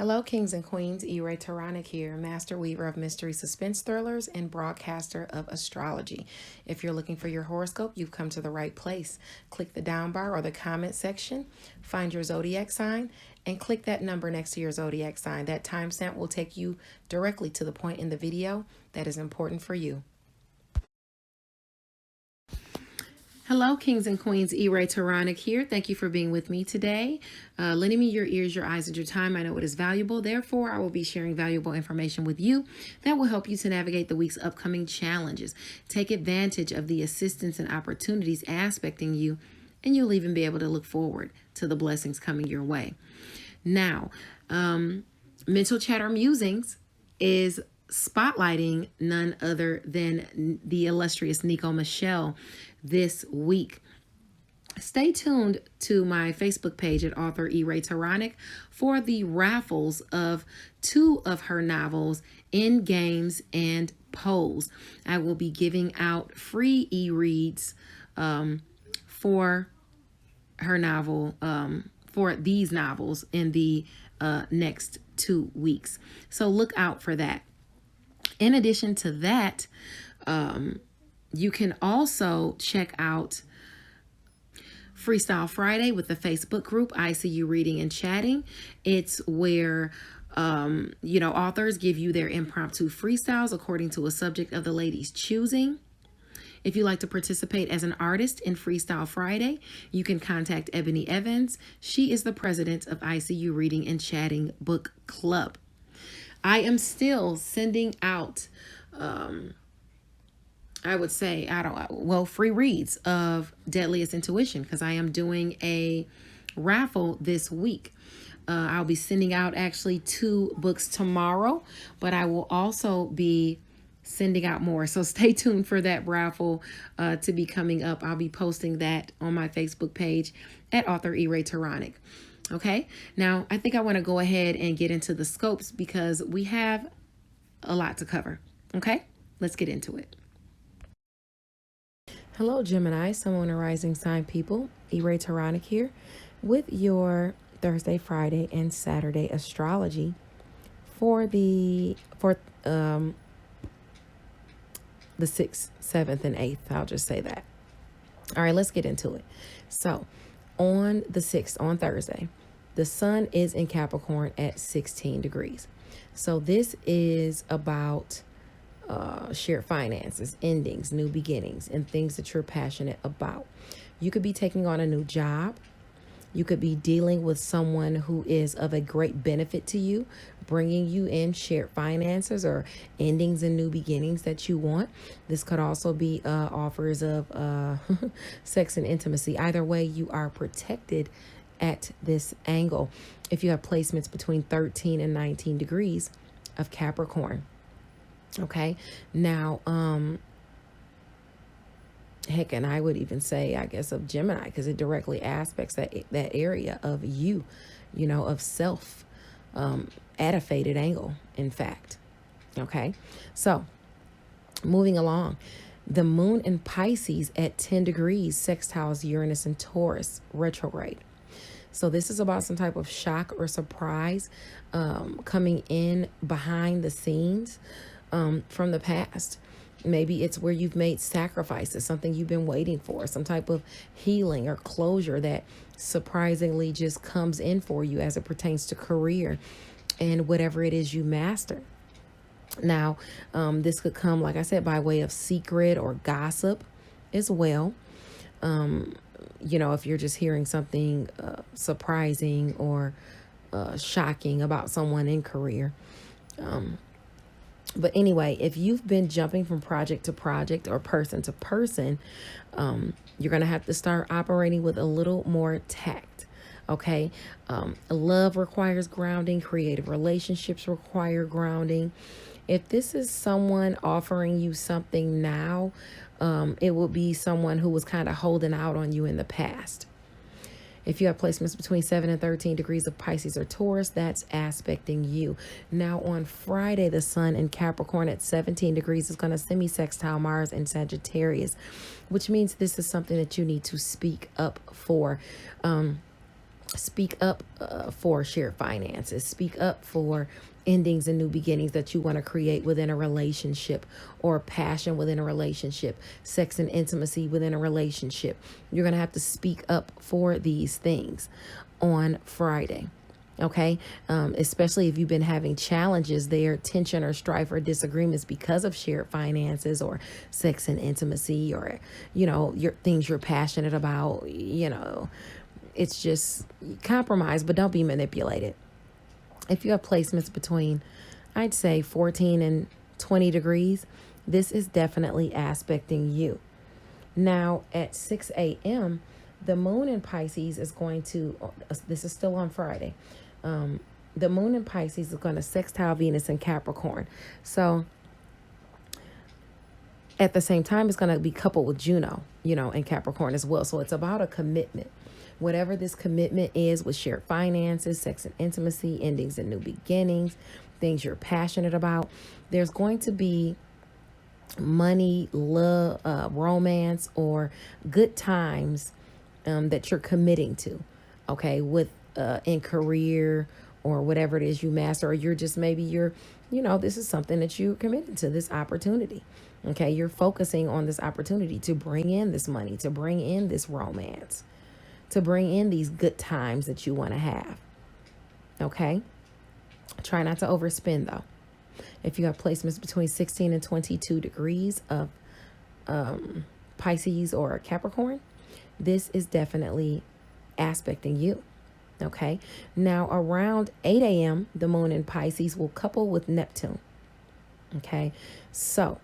Hello, kings and queens. E-Ray Taronic here, master weaver of mystery suspense thrillers and broadcaster of astrology. If you're looking for your horoscope, you've come to the right place. Click the down bar or the comment section, find your zodiac sign, and click that number next to your zodiac sign. That timestamp will take you directly to the point in the video that is important for you. Hello, kings and queens. E-Ray Taronic here. Thank you for being with me today. Lending me your ears, your eyes, and your time. I know it is valuable. Therefore, I will be sharing valuable information with you that will help you to navigate the week's upcoming challenges. Take advantage of the assistance and opportunities aspecting you, and you'll even be able to look forward to the blessings coming your way. Now, Mental Chatter Musings is spotlighting none other than the illustrious Nico Michelle this week. Stay tuned to my Facebook page at author E-Ray Taronic for the raffles of 2 of her novels, In Games and Pose. I will be giving out free e-reads for her novel, for these novels in the next 2 weeks. So look out for that. In addition to that, you can also check out Freestyle Friday with the Facebook group, I See You Reading and Chatting. It's where, authors give you their impromptu freestyles according to a subject of the lady's choosing. If you'd like to participate as an artist in Freestyle Friday, you can contact Ebony Evans. She is the president of I See You Reading and Chatting Book Club. I am still sending out, I would say, free reads of Deadliest Intuition, because I am doing a raffle this week. I'll be sending out actually 2 books tomorrow, but I will also be sending out more. So stay tuned for that raffle to be coming up. I'll be posting that on my Facebook page at author E-Ray Taronic. Okay, now I think I want to go ahead and get into the scopes because we have a lot to cover. Okay, let's get into it. Hello, Gemini, Sun, Moon, and Rising sign people. E-Ray Taronic here with your Thursday, Friday, and Saturday astrology for the 6th, 7th, and 8th. I'll just say that. All right, let's get into it. So on the 6th, on Thursday, the sun is in Capricorn at 16 degrees. So this is about shared finances, endings, new beginnings, and things that you're passionate about. You could be taking on a new job. You could be dealing with someone who is of a great benefit to you, bringing you in shared finances or endings and new beginnings that you want. This could also be offers of sex and intimacy. Either way, you are protected at this angle if you have placements between 13 and 19 degrees of Capricorn. Okay, now, heck, and I would even say, I guess, of Gemini, because it directly aspects that area of you, of self, at a fated angle, in fact. Okay, so moving along, the moon in Pisces at 10 degrees sextiles Uranus and Taurus retrograde. So this is about some type of shock or surprise coming in behind the scenes from the past. Maybe it's where you've made sacrifices, something you've been waiting for, some type of healing or closure that surprisingly just comes in for you as it pertains to career and whatever it is you master. Now, this could come, like I said, by way of secret or gossip as well. If you're just hearing something surprising or shocking about someone in career. But anyway, if you've been jumping from project to project or person to person, you're going to have to start operating with a little more tact. Okay. Love requires grounding. Creative relationships require grounding. If this is someone offering you something now, it will be someone who was kind of holding out on you in the past. If you have placements between 7 and 13 degrees of Pisces or Taurus, that's aspecting you. Now on Friday, the sun in Capricorn at 17 degrees is going to semi-sextile Mars in Sagittarius, which means this is something that you need to speak up for. Speak up for shared finances. Speak up for endings and new beginnings that you want to create within a relationship, or passion within a relationship, sex and intimacy within a relationship. You're going to have to speak up for these things on Friday. Okay. Especially if you've been having challenges there, tension or strife or disagreements because of shared finances or sex and intimacy, or, your things you're passionate about, it's just compromise, but don't be manipulated. If you have placements between, I'd say 14 and 20 degrees, this is definitely aspecting you. Now at 6 a.m., the moon in Pisces is going to, this is still on Friday. The moon in Pisces is going to sextile Venus in Capricorn. So at the same time, it's going to be coupled with Juno, in Capricorn as well. So it's about a commitment. Whatever this commitment is with shared finances, sex and intimacy, endings and new beginnings, things you're passionate about, there's going to be money, love, romance, or good times that you're committing to, okay, with in career or whatever it is you master, or you're just, maybe this is something that you committed to, this opportunity. Okay, you're focusing on this opportunity to bring in this money, to bring in this romance, to bring in these good times that you want to have. Okay, try not to overspend though. If you have placements between 16 and 22 degrees of Pisces or Capricorn, this is definitely aspecting you. Okay, now around 8 a.m., the moon in Pisces will couple with Neptune. Okay, so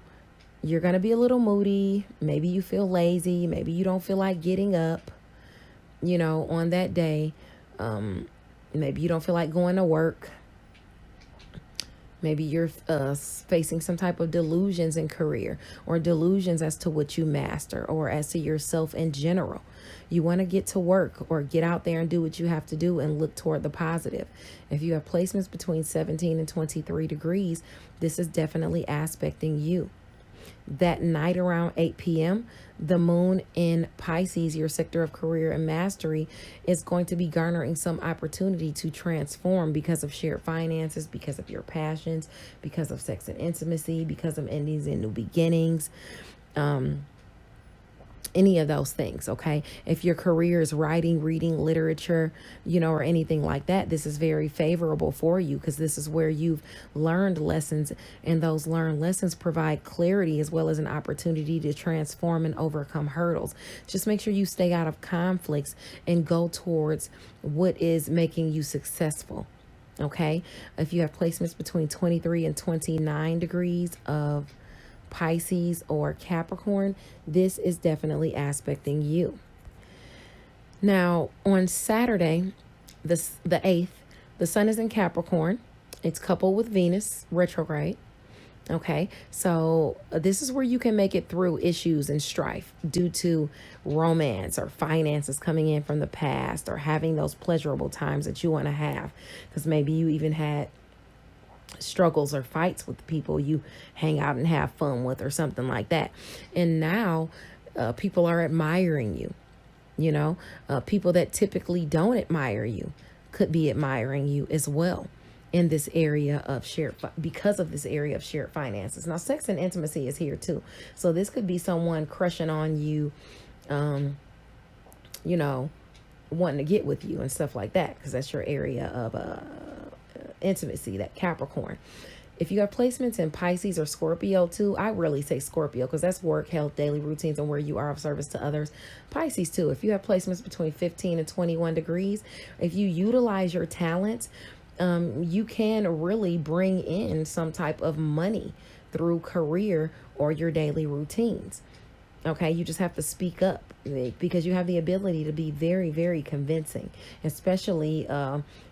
you're going to be a little moody. Maybe you feel lazy. Maybe you don't feel like getting up, on that day. Maybe you don't feel like going to work. Maybe you're facing some type of delusions in career, or delusions as to what you master, or as to yourself in general. You want to get to work or get out there and do what you have to do and look toward the positive. If you have placements between 17 and 23 degrees, this is definitely aspecting you. That night around 8 p.m., the moon in Pisces, your sector of career and mastery, is going to be garnering some opportunity to transform because of shared finances, because of your passions, because of sex and intimacy, because of endings and new beginnings. Any of those things, okay? If your career is writing, reading, literature, or anything like that, this is very favorable for you, because this is where you've learned lessons, and those learned lessons provide clarity as well as an opportunity to transform and overcome hurdles. Just make sure you stay out of conflicts and go towards what is making you successful, okay? If you have placements between 23 and 29 degrees of Pisces or Capricorn, this is definitely aspecting you. Now, on Saturday, the 8th, the sun is in Capricorn. It's coupled with Venus retrograde. Okay, so this is where you can make it through issues and strife due to romance or finances coming in from the past, or having those pleasurable times that you want to have, because maybe you even had struggles or fights with the people you hang out and have fun with, or something like that. And now people are admiring you. People that typically don't admire you could be admiring you as well in this area of because of this area of shared finances. Now, sex and intimacy is here too. So this could be someone crushing on you, wanting to get with you and stuff like that, because that's your area of intimacy, that Capricorn. If you have placements in Pisces or Scorpio too, I really say Scorpio, because that's work, health, daily routines, and where you are of service to others. Pisces too. If you have placements between 15 and 21 degrees, if you utilize your talents, you can really bring in some type of money through career or your daily routines. Okay, you just have to speak up, because you have the ability to be very, very convincing, especially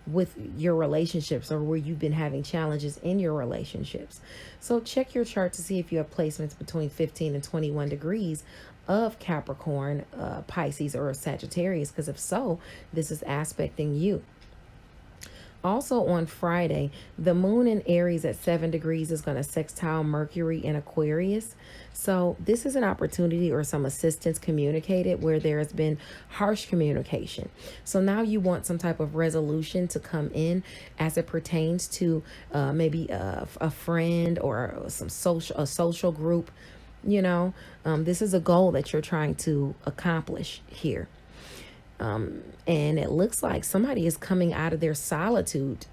with your relationships, or where you've been having challenges in your relationships. So check your chart to see if you have placements between 15 and 21 degrees of Capricorn, Pisces, or Sagittarius, because if so, this is aspecting you. Also on Friday, the moon in Aries at 7 degrees is going to sextile Mercury in Aquarius. So this is an opportunity or some assistance communicated where there has been harsh communication. So now you want some type of resolution to come in as it pertains to maybe a friend or a social group. This is a goal that you're trying to accomplish here. And it looks like somebody is coming out of their solitude,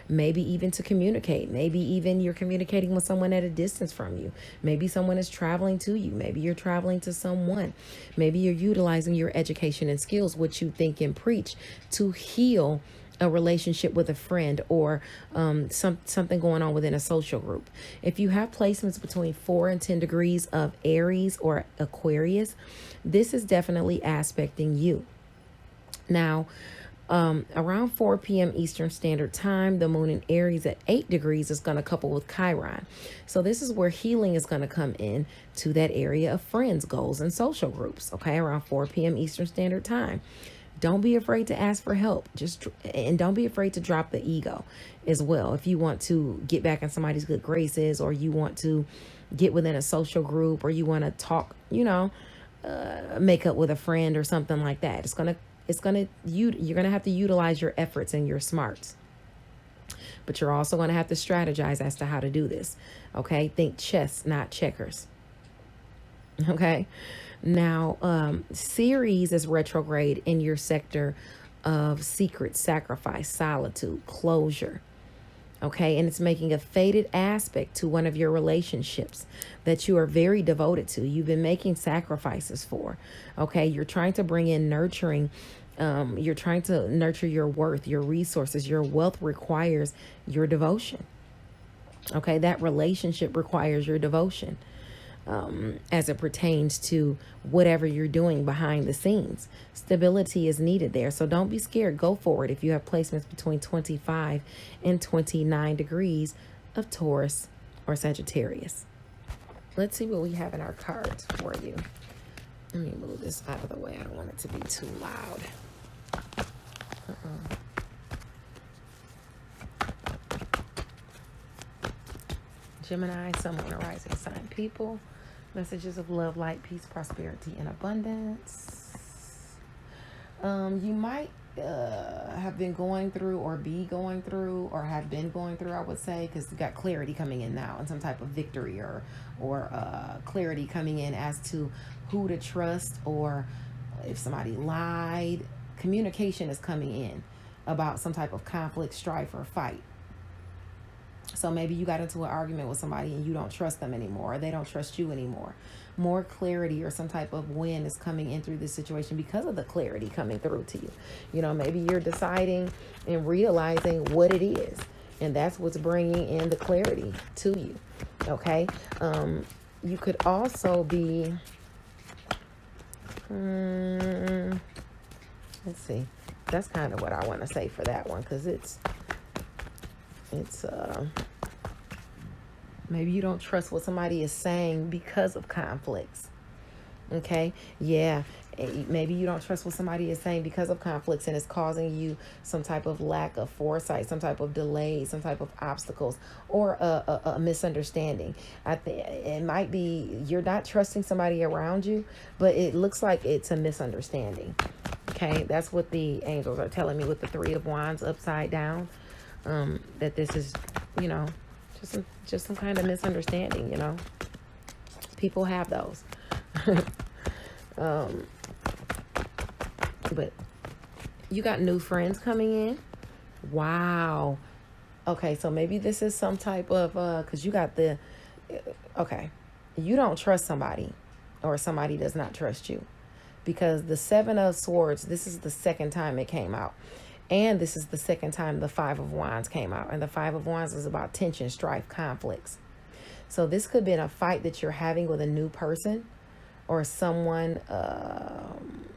maybe even to communicate. Maybe even you're communicating with someone at a distance from you. Maybe someone is traveling to you. Maybe you're traveling to someone. Maybe you're utilizing your education and skills, what you think and preach, to heal a relationship with a friend or something going on within a social group. If you have placements between 4 and 10 degrees of Aries or Aquarius, this is definitely aspecting you. Now, around 4 p.m. Eastern Standard Time, the moon in Aries at 8 degrees is going to couple with Chiron. So this is where healing is going to come in to that area of friends, goals, and social groups, okay, around 4 p.m. Eastern Standard Time. Don't be afraid to ask for help. And don't be afraid to drop the ego as well. If you want to get back in somebody's good graces, or you want to get within a social group, or you want to talk, make up with a friend or something like that. You're going to have to utilize your efforts and your smarts. But you're also going to have to strategize as to how to do this. Okay? Think chess, not checkers. Okay? Now, Ceres is retrograde in your sector of secret, sacrifice, solitude, closure. Okay, and it's making a faded aspect to one of your relationships that you are very devoted to. You've been making sacrifices for. Okay, you're trying to bring in nurturing. You're trying to nurture your worth, your resources. Your wealth requires your devotion. Okay, that relationship requires your devotion. As it pertains to whatever you're doing behind the scenes. Stability is needed there. So don't be scared. Go forward if you have placements between 25 and 29 degrees of Taurus or Sagittarius. Let's see what we have in our cards for you. Let me move this out of the way. I don't want it to be too loud. Gemini, Sun, Moon, rising sign people. Messages of love, light, peace, prosperity, and abundance. You might have been going through or be going through or have been going through, I would say, because you got clarity coming in now and some type of victory or clarity coming in as to who to trust, or if somebody lied. Communication is coming in about some type of conflict, strife, or fight. So maybe you got into an argument with somebody and you don't trust them anymore, or they don't trust you anymore. More clarity or some type of win is coming in through this situation because of the clarity coming through to you. Maybe you're deciding and realizing what it is, and that's what's bringing in the clarity to you. Okay. You could also be, let's see. That's kind of what I want to say for that one, because it's maybe you don't trust what somebody is saying because of conflicts. Okay, yeah, maybe you don't trust what somebody is saying because of conflicts, and it's causing you some type of lack of foresight, some type of delay, some type of obstacles, or a misunderstanding. I think it might be you're not trusting somebody around you, but it looks like it's a misunderstanding. Okay, that's what the angels are telling me with the 3 of Wands upside down. That this is, just some kind of misunderstanding, People have those. But you got new friends coming in. Wow. Okay, so maybe this is some type of, because you got okay, you don't trust somebody, or somebody does not trust you. Because the 7 of Swords, this is the second time it came out. And this is the second time the 5 of Wands came out. And the 5 of Wands is about tension, strife, conflicts. So this could be a fight that you're having with a new person, or someone,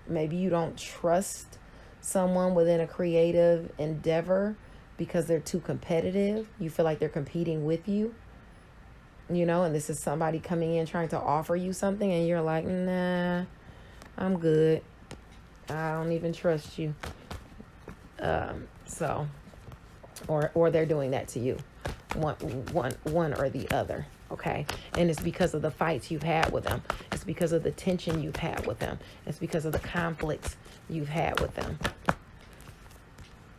maybe you don't trust someone within a creative endeavor because they're too competitive. You feel like they're competing with you, and this is somebody coming in trying to offer you something, and you're like, nah, I'm good. I don't even trust you. So or they're doing that to you, one or the other. Okay, and it's because of the fights you've had with them. It's because of the tension you've had with them. It's because of the conflicts you've had with them.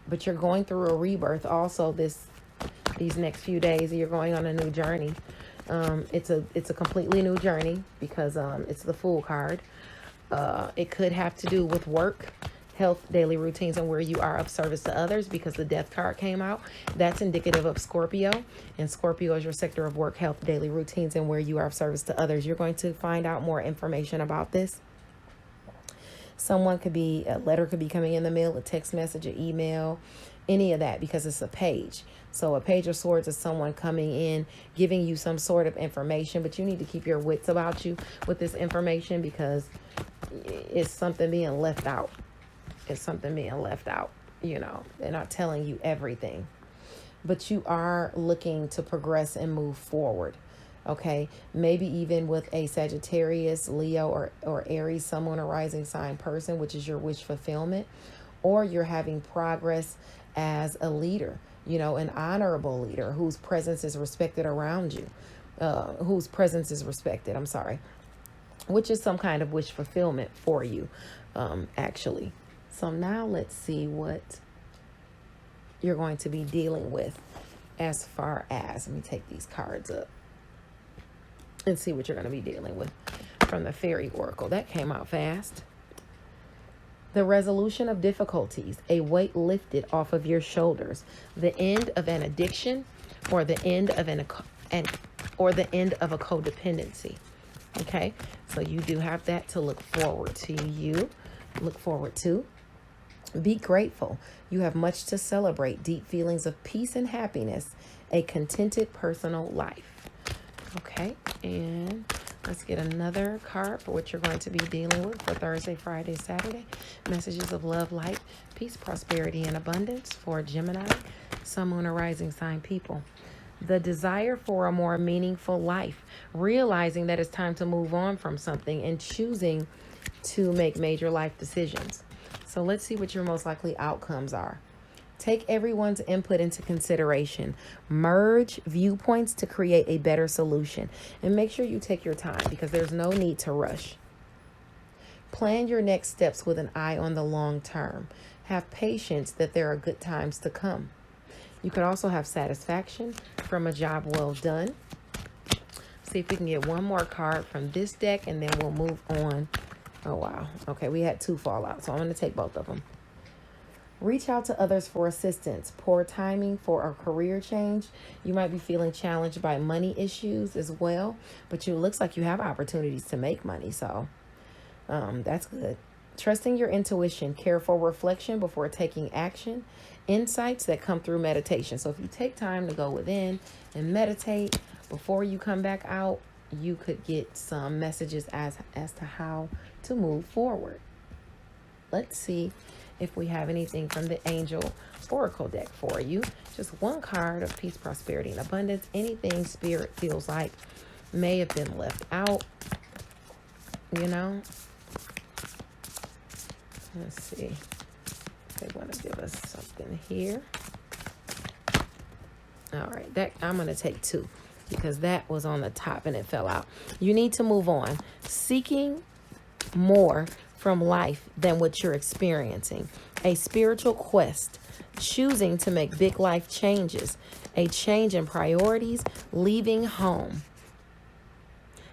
But you're going through a rebirth also these next few days. You're going on a new journey. It's a completely new journey because it's the Fool card. It could have to do with work, health, daily routines, and where you are of service to others, because the Death card came out. That's indicative of Scorpio, and Scorpio is your sector of work, health, daily routines, and where you are of service to others. You're going to find out more information about this. A letter could be coming in the mail, a text message, an email, any of that, because it's a page. So a page of swords is someone coming in, giving you some sort of information, but you need to keep your wits about you with this information, because it's something being left out. It's something being left out. You know, they're not telling you everything, but you are looking to progress and move forward. Okay, maybe even with a Sagittarius, Leo, or Aries, Sun, Moon, or rising sign person, which is your wish fulfillment, or you're having progress as a leader, you know, an honorable leader whose presence is respected around you, I'm sorry, which is some kind of wish fulfillment for you, actually. So now let's see what you're going to be dealing with as far as, let me take these cards up and see what you're going to be dealing with from the Fairy Oracle. That came out fast. The resolution of difficulties, a weight lifted off of your shoulders, the end of an addiction, or the end of the end of a codependency. Okay, so you do have that to look forward to. Be grateful. You have much to celebrate. Deep feelings of peace and happiness. A contented personal life. Okay, and let's get another card for what you're going to be dealing with for Thursday, Friday, Saturday. Messages of love, light, peace, prosperity, and abundance for Gemini, Sun, Moon, or rising sign people. The desire for a more meaningful life. Realizing that it's time to move on from something and choosing to make major life decisions. So let's see what your most likely outcomes are. Take everyone's input into consideration. Merge viewpoints to create a better solution. And make sure you take your time, because there's no need to rush. Plan your next steps with an eye on the long term. Have patience that there are good times to come. You could also have satisfaction from a job well done. See if we can get one more card from this deck, and then we'll move on. Oh, wow. Okay, we had two fall out, so I'm going to take both of them. Reach out to others for assistance. Poor timing for a career change. You might be feeling challenged by money issues as well, but it looks like you have opportunities to make money, so that's good. Trusting your intuition. Careful reflection before taking action. Insights that come through meditation. So if you take time to go within and meditate before you come back out, you could get some messages as to how to move forward. Let's see if we have anything from the Angel Oracle deck for you. Just one card of peace, prosperity, and abundance. Anything Spirit feels like may have been left out, you know. Let's see. They want to give us something here. All right, that I'm going to take two, because that was on the top and it fell out. You need to move on. Seeking more from life than what you're experiencing. A spiritual quest. Choosing to make big life changes. A change in priorities. Leaving home.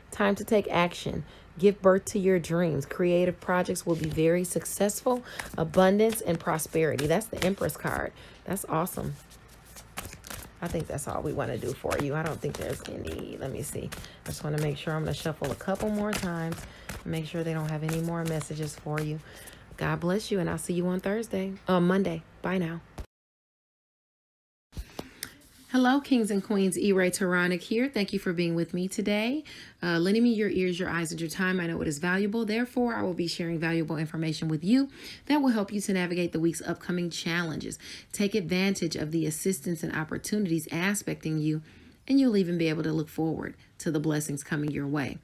Time to take action. Give birth to your dreams. Creative projects will be very successful. Abundance and prosperity. That's the Empress card. That's awesome. I think that's all we want to do for you. I don't think there's any. Let me see. I just want to make sure. I'm going to shuffle a couple more times. Make sure they don't have any more messages for you. God bless you, and I'll see you on Monday. Bye now. Hello, kings and queens. E-Ray Taronic here. Thank you for being with me today. Lending me your ears, your eyes, and your time. I know it is valuable. Therefore, I will be sharing valuable information with you that will help you to navigate the week's upcoming challenges. Take advantage of the assistance and opportunities aspecting you, and you'll even be able to look forward to the blessings coming your way.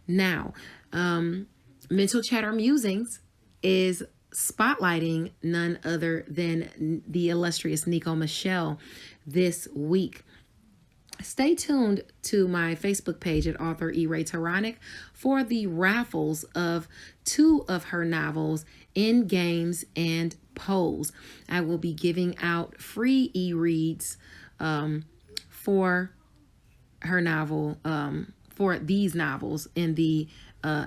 Now, Mental Chatter Musings is spotlighting none other than the illustrious Nico Michelle this week. Stay tuned to my Facebook page at author E. Ray Taronic for the raffles of 2 of her novels, In Games and Pose. I will be giving out free e-reads for her novel, for these novels in the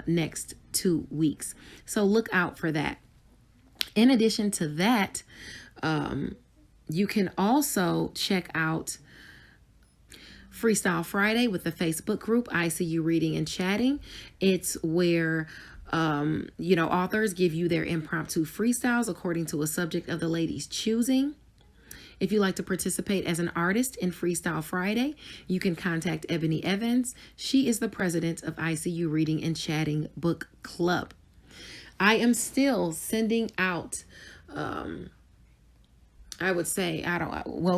next 2 weeks. So look out for that. In addition to that, you can also check out Freestyle Friday with the Facebook group I See You Reading and Chatting. It's where authors give you their impromptu freestyles according to a subject of the lady's choosing. If you'd like to participate as an artist in Freestyle Friday, you can contact Ebony Evans. She is the president of ICU Reading and Chatting Book Club. I am still sending out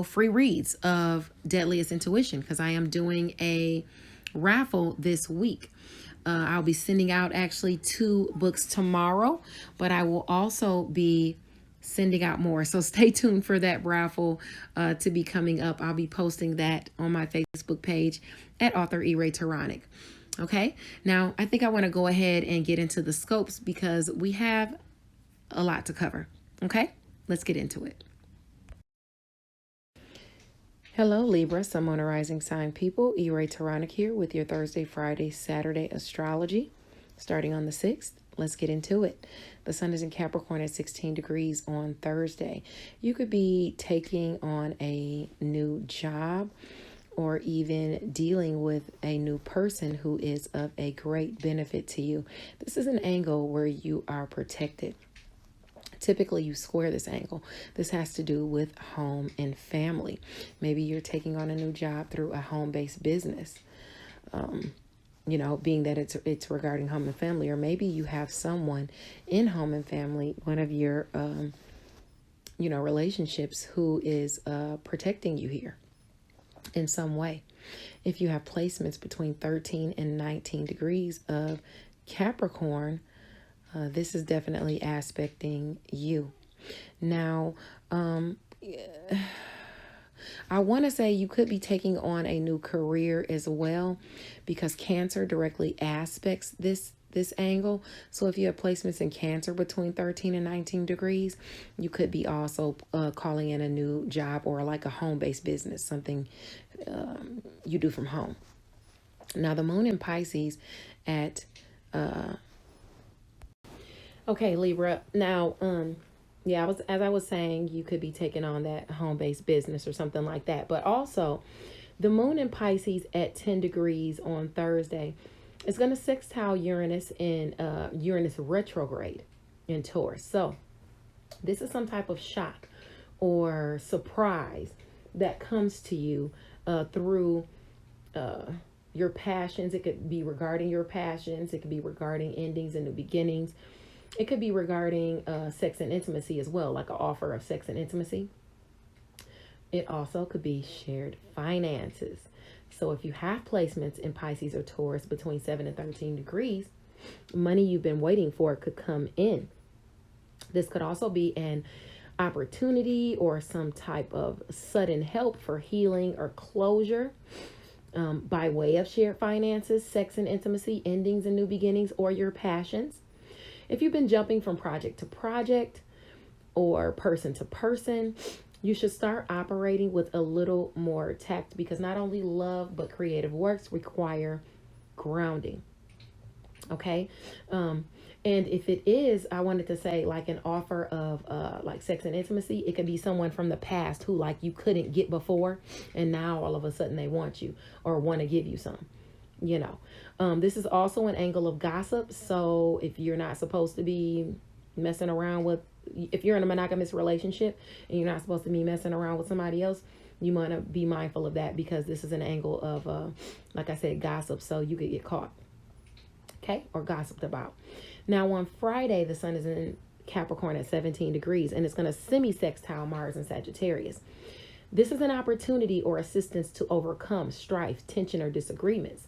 free reads of Deadliest Intuition, because I am doing a raffle this week. I'll be sending out actually 2 books tomorrow, but I will also be sending out more. So stay tuned for that raffle to be coming up. I'll be posting that on my Facebook page at author E. Ray Taronic. Okay, now I think I want to go ahead and get into the scopes because we have a lot to cover. Okay, let's get into it. Hello, Libra, Sun, Moon, Rising sign people. E. Ray Taronic here with your Thursday, Friday, Saturday astrology. Starting on the 6th, let's get into it. The sun is in Capricorn at 16 degrees on Thursday. You could be taking on a new job or even dealing with a new person who is of a great benefit to you. This is an angle where you are protected. Typically, you square this angle. This has to do with home and family. Maybe you're taking on a new job through a home-based business, being that it's regarding home and family. Or maybe you have someone in home and family, one of your, relationships who is protecting you here in some way. If you have placements between 13 and 19 degrees of Capricorn, this is definitely aspecting you. Now, I want to say you could be taking on a new career as well, because Cancer directly aspects this angle. So if you have placements in Cancer between 13 and 19 degrees, you could be also calling in a new job or like a home-based business, something you do from home. Now, the moon in Pisces at okay, Libra. Now, as I was saying, you could be taking on that home-based business or something like that. But also, the moon in Pisces at 10 degrees on Thursday is going to sextile Uranus in Uranus retrograde in Taurus. So, this is some type of shock or surprise that comes to you through your passions. It could be regarding your passions. It could be regarding endings and new beginnings. It could be regarding sex and intimacy as well, like an offer of sex and intimacy. It also could be shared finances. So if you have placements in Pisces or Taurus between 7 and 13 degrees, money you've been waiting for could come in. This could also be an opportunity or some type of sudden help for healing or closure by way of shared finances, sex and intimacy, endings and new beginnings, or your passions. If you've been jumping from project to project or person to person, you should start operating with a little more tact, because not only love but creative works require grounding. Okay. And if it is, I wanted to say like an offer of like sex and intimacy, it could be someone from the past who like you couldn't get before, and now all of a sudden they want you or want to give you some. This is also an angle of gossip. So if you're not supposed to be messing around with, if you're in a monogamous relationship and you're not supposed to be messing around with somebody else, you want to be mindful of that, because this is an angle of, like I said, gossip. So you could get caught, okay, or gossiped about. Now on Friday, the sun is in Capricorn at 17 degrees, and it's going to semi-sextile Mars in Sagittarius. This is an opportunity or assistance to overcome strife, tension, or disagreements.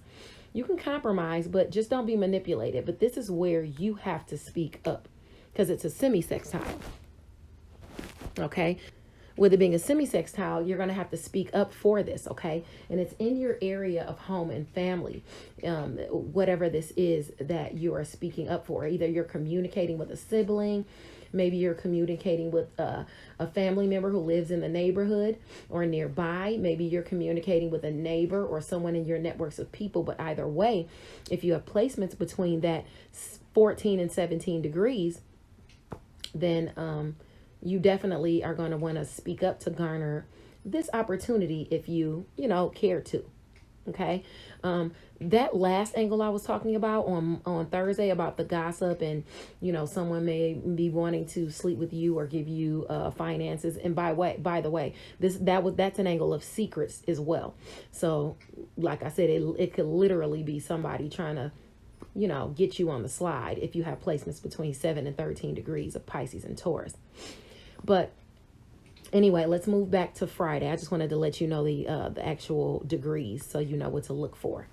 You can compromise, but just don't be manipulated. But this is where you have to speak up. because it's a semi-sextile. Okay. With it being a semi-sextile, you're going to have to speak up for this, okay? And it's in your area of home and family, whatever this is that you are speaking up for. Either you're communicating with a sibling, maybe you're communicating with a family member who lives in the neighborhood or nearby. Maybe you're communicating with a neighbor or someone in your networks of people. But either way, if you have placements between that 14 and 17 degrees, then you definitely are going to want to speak up to garner this opportunity if you care to. Okay. That last angle I was talking about on Thursday about the gossip and, someone may be wanting to sleep with you or give you finances. And by the way, that's an angle of secrets as well. So like I said, it could literally be somebody trying to, get you on the slide if you have placements between 7 and 13 degrees of Pisces and Taurus. But anyway, let's move back to Friday. I just wanted to let you know the actual degrees so you know what to look for.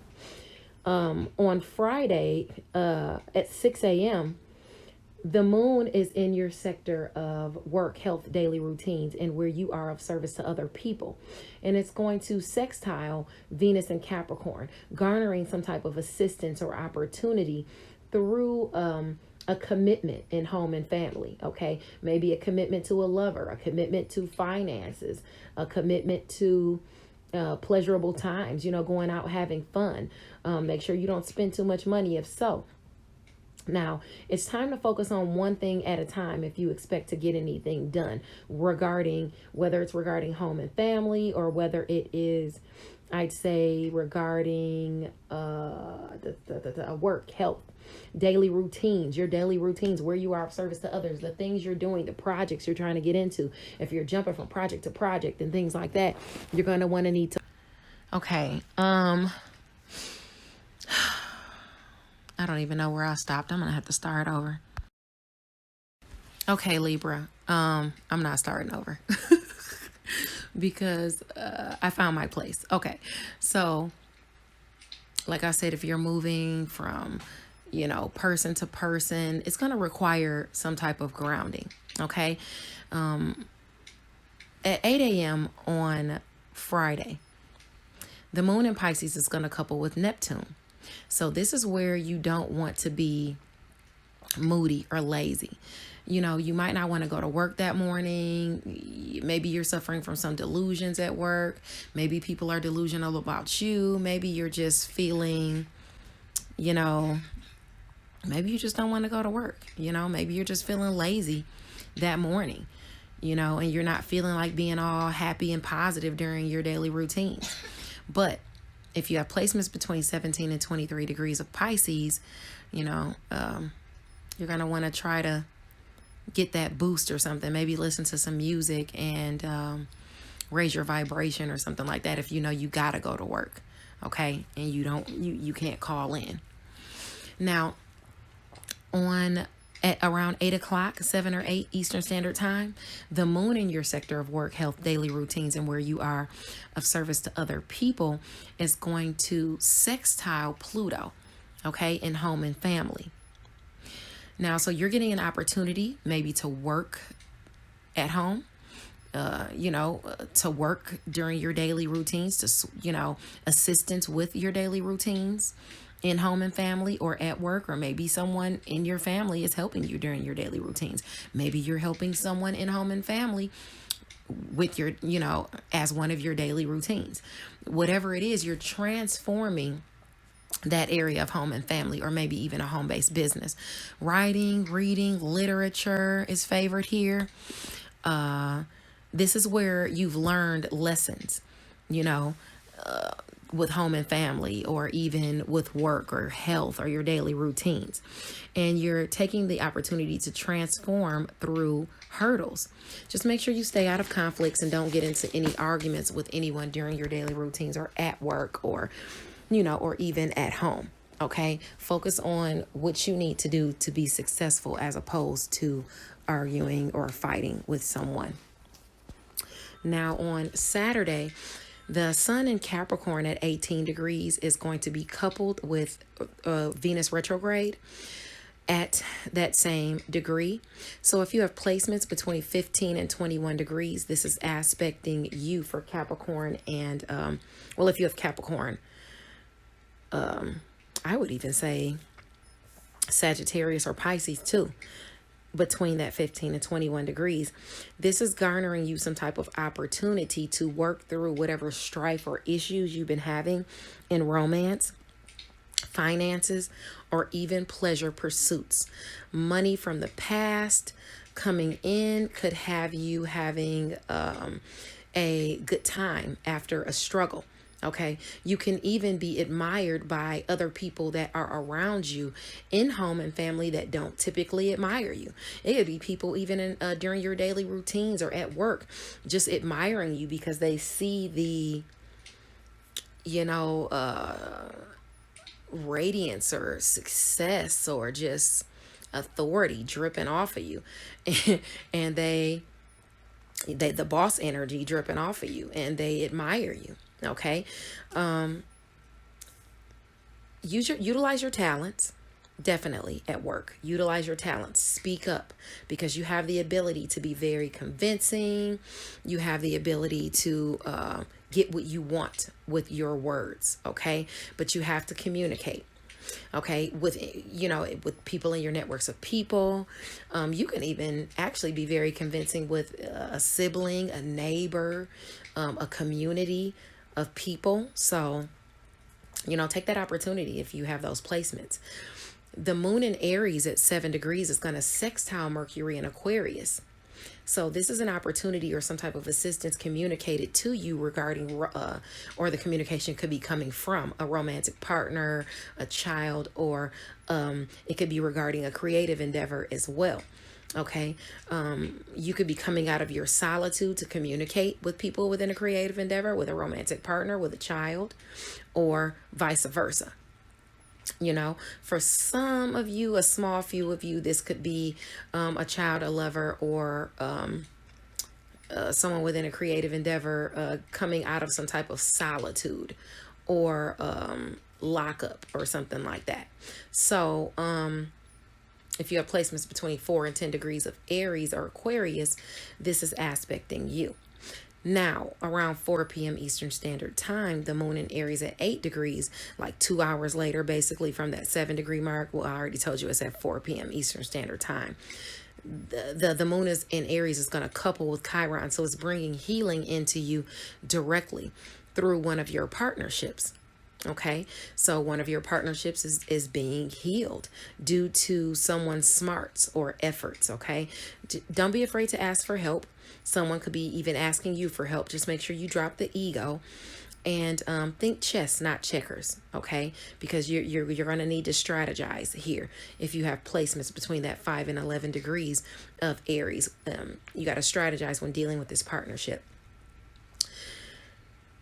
On Friday at 6 a.m., the moon is in your sector of work, health, daily routines, and where you are of service to other people. And it's going to sextile Venus and Capricorn, garnering some type of assistance or opportunity through a commitment in home and family. Okay. Maybe a commitment to a lover, a commitment to finances, a commitment to pleasurable times, going out having fun. Make sure you don't spend too much money if so. Now, it's time to focus on one thing at a time if you expect to get anything done whether it's regarding home and family or whether it is, I'd say, regarding work, health, daily routines, your daily routines, where you are of service to others, the things you're doing, the projects you're trying to get into. If you're jumping from project to project and things like that, you're going to want to need to. Okay. I don't even know where I stopped. I'm going to have to start over. Okay, Libra. I'm not starting over because I found my place. Okay. So like I said, if you're moving from person to person, it's going to require some type of grounding. Okay. At 8 a.m. on Friday, the moon in Pisces is going to couple with Neptune. So this is where you don't want to be moody or lazy. You might not want to go to work that morning. Maybe you're suffering from some delusions at work. Maybe people are delusional about you. Maybe you're just feeling, maybe you just don't want to go to work. Maybe you're just feeling lazy that morning, and you're not feeling like being all happy and positive during your daily routines. But if you have placements between 17 and 23 degrees of Pisces, you're going to want to try to get that boost or something. Maybe listen to some music and raise your vibration or something like that if you got to go to work. Okay. And you can't call in. Now, at around 8 o'clock, 7 or 8 Eastern Standard Time, the moon in your sector of work, health, daily routines, and where you are of service to other people is going to sextile Pluto, okay, in home and family. Now, so you're getting an opportunity maybe to work at home, to work during your daily routines, to, assistance with your daily routines in home and family or at work, or maybe someone in your family is helping you during your daily routines. Maybe you're helping someone in home and family with your, as one of your daily routines. Whatever it is, you're transforming that area of home and family, or maybe even a home-based business. Writing, reading, literature is favored here. This is where you've learned lessons, with home and family, or even with work or health or your daily routines. And you're taking the opportunity to transform through hurdles. Just make sure you stay out of conflicts and don't get into any arguments with anyone during your daily routines or at work or, or even at home. Okay. Focus on what you need to do to be successful as opposed to arguing or fighting with someone. Now on Saturday, the sun in Capricorn at 18 degrees is going to be coupled with Venus retrograde. at that same degree. So if you have placements between 15 and 21 degrees, this is aspecting you for Capricorn and, well, if you have Capricorn, I would even say Sagittarius or Pisces too, between that 15 and 21 degrees. This is garnering you some type of opportunity to work through whatever strife or issues you've been having in romance, finances, or even pleasure pursuits. Money from the past coming in could have you having a good time after a struggle. Okay, you can even be admired by other people that are around you in home and family that don't typically admire you. It could be people even in during your daily routines or at work, just admiring you because they see the, you know, radiance or success or just authority dripping off of you, and they the boss energy dripping off of you, and they admire you. Okay. Utilize your talents. Definitely at work. Utilize your talents. Speak up, because you have the ability to be very convincing. You have the ability to get what you want with your words. Okay. But you have to communicate. Okay, with, you know, with people in your networks of people. You can even actually be very convincing with a sibling, a neighbor, a community of people. So, you know, take that opportunity if you have those placements. The moon in Aries at 7 degrees is going to sextile Mercury in Aquarius. So this is an opportunity or some type of assistance communicated to you regarding, or the communication could be coming from a romantic partner, a child, or it could be regarding a creative endeavor as well. Okay. You could be coming out of your solitude to communicate with people within a creative endeavor, with a romantic partner, with a child, or vice versa. You know, for some of you, a small few of you, this could be a child, a lover, or someone within a creative endeavor coming out of some type of solitude or lockup or something like that. So if you have placements between 4 and 10 degrees of Aries or Aquarius, this is aspecting you. Now, around 4 p.m. Eastern Standard Time, the moon in Aries at 8 degrees, like 2 hours later, basically from that 7 degree mark. Well, I already told you it's at 4 p.m. Eastern Standard Time. The moon is in Aries is going to couple with Chiron. So it's bringing healing into you directly through one of your partnerships. Okay, so one of your partnerships is being healed due to someone's smarts or efforts. Okay, don't be afraid to ask for help. Someone could be even asking you for help. Just make sure you drop the ego and think chess, not checkers. Okay, because you're going to need to strategize here. If you have placements between that 5 and 11 degrees of Aries, you got to strategize when dealing with this partnership.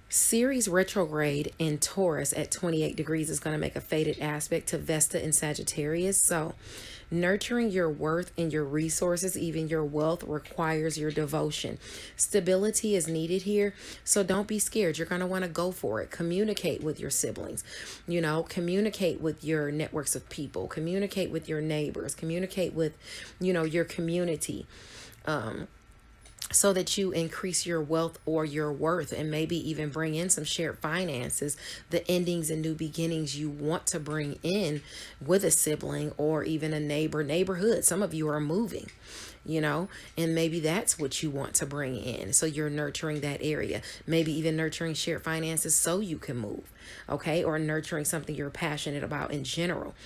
Ceres retrograde in Taurus at 28 degrees is going to make a fated aspect to Vesta in Sagittarius. So nurturing your worth and your resources, even your wealth, requires your devotion. Stability is needed here. So don't be scared. You're going to want to go for it. Communicate with your siblings, you know, communicate with your networks of people, communicate with your neighbors, communicate with, you know, your community. So that you increase your wealth or your worth, and maybe even bring in some shared finances, the endings and new beginnings you want to bring in with a sibling or even a neighborhood. Some of you are moving, you know, and maybe that's what you want to bring in. So you're nurturing that area, maybe even nurturing shared finances so you can move. Okay, or nurturing something you're passionate about in general.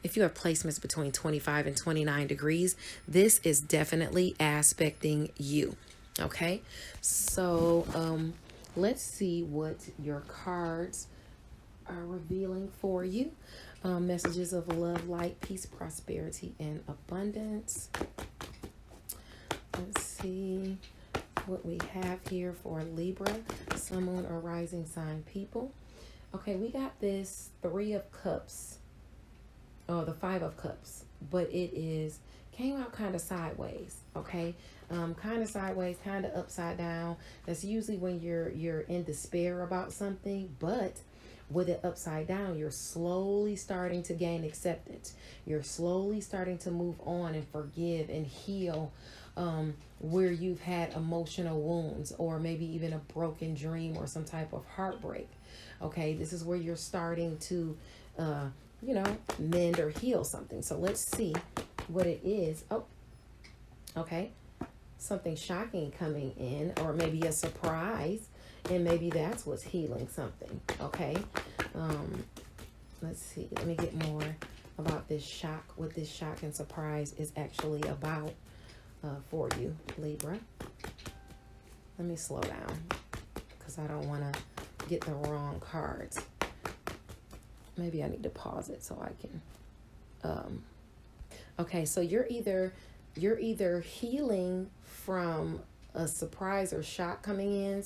If you have placements between 25 and 29 degrees, this is definitely aspecting you. Okay, so let's see what your cards are revealing for you. Messages of love, light, peace, prosperity, and abundance. Let's see what we have here for Libra, Sun, Moon, or Rising sign people. Okay, we got this 3 of Cups. Oh, the 5 of Cups, but it came out kind of sideways. Okay, kind of sideways, kind of upside down. That's usually when you're in despair about something. But with it upside down, you're slowly starting to gain acceptance. You're slowly starting to move on and forgive and heal where you've had emotional wounds, or maybe even a broken dream or some type of heartbreak. Okay, this is where you're starting to, mend or heal something. So let's see what it is. Oh, okay. Something shocking coming in, or maybe a surprise, and maybe that's what's healing something. Okay. Let's see. Let me get more about this shock, what this shock and surprise is actually about for you, Libra. Let me slow down because I don't want to get the wrong cards. Maybe I need to pause it so I can. Okay, so you're either healing from a surprise or shock coming in,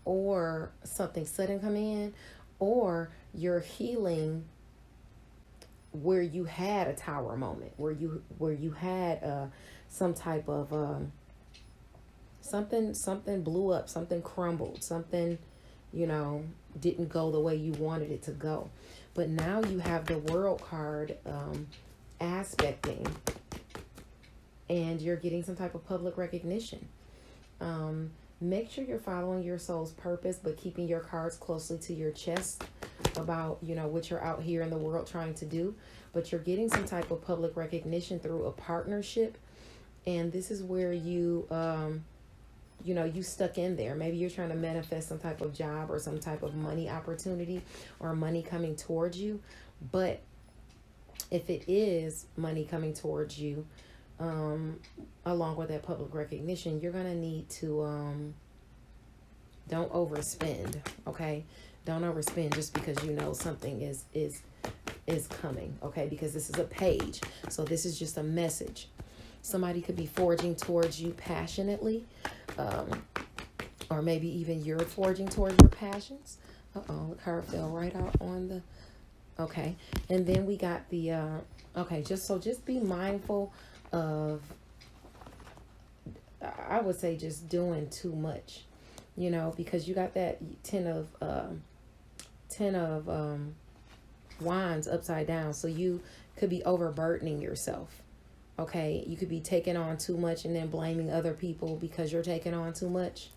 or something sudden coming in, or you're healing where you had a tower moment, where you had some type of something blew up, something crumbled, something didn't go the way you wanted it to go. But now you have the World card aspecting, and you're getting some type of public recognition. Make sure you're following your soul's purpose, but keeping your cards closely to your chest about, what you're out here in the world trying to do. But you're getting some type of public recognition through a partnership. And this is where you stuck in there. Maybe you're trying to manifest some type of job or some type of money opportunity or money coming towards you. But if it is money coming towards you, along with that public recognition, you're going to need to, don't overspend. Okay. Don't overspend just because something is coming. Okay. Because this is a page. So this is just a message. Somebody could be forging towards you passionately, or maybe even you're forging towards your passions. Uh-oh, the card fell right out on the, okay. And then we got the, okay, just be mindful of, I would say, just doing too much, because you got that ten of wands upside down. So you could be overburdening yourself. Okay, you could be taking on too much and then blaming other people because you're taking on too much.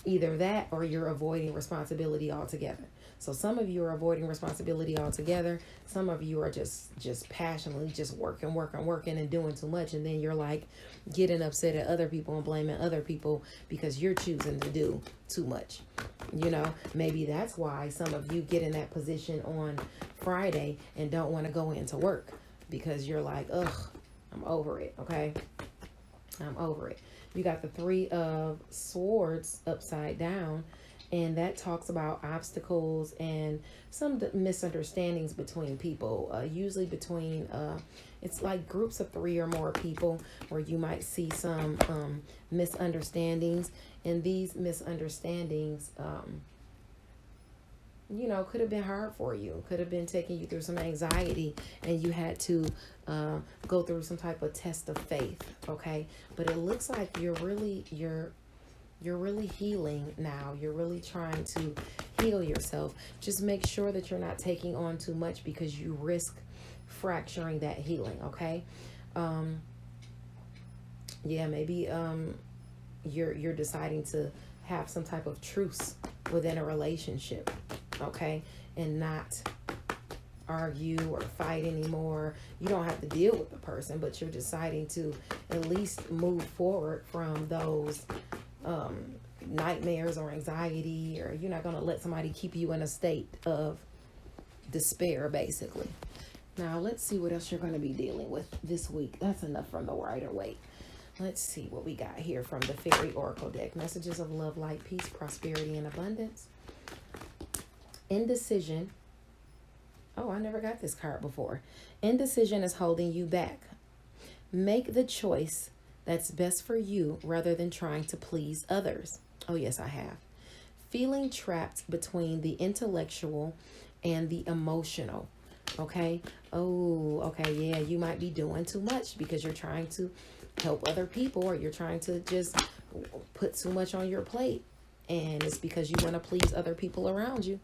Either that, or you're avoiding responsibility altogether. So some of you are avoiding responsibility altogether. Some of you are just passionately just working and doing too much. And then you're like getting upset at other people and blaming other people because you're choosing to do too much. Maybe that's why some of you get in that position on Friday and don't want to go into work, because you're like, ugh, I'm over it. Okay. I'm over it. You got the 3 of Swords upside down, and that talks about obstacles and some misunderstandings between people, usually between, it's like groups of 3 or more people, where you might see some misunderstandings, and these misunderstandings, could have been hard for you, could have been taking you through some anxiety, and you had to go through some type of test of faith. Okay. But it looks like you're really healing now. You're really trying to heal yourself. Just make sure that you're not taking on too much, because you risk fracturing that healing. Okay. Yeah, maybe you're deciding to have some type of truce within a relationship. Okay. And not argue or fight anymore. You don't have to deal with the person, but you're deciding to at least move forward from those nightmares or anxiety, or you're not going to let somebody keep you in a state of despair, basically. Now let's see what else you're going to be dealing with this week. That's enough from the Rider-Waite. Let's see what we got here from the Fairy Oracle deck. Messages of love, light, peace, prosperity, and abundance. Indecision. Oh, I never got this card before. Indecision is holding you back. Make the choice that's best for you rather than trying to please others. Oh, yes, I have. Feeling trapped between the intellectual and the emotional. Okay. Oh, okay. Yeah, you might be doing too much because you're trying to help other people, or you're trying to just put too much on your plate. And it's because you want to please other people around you.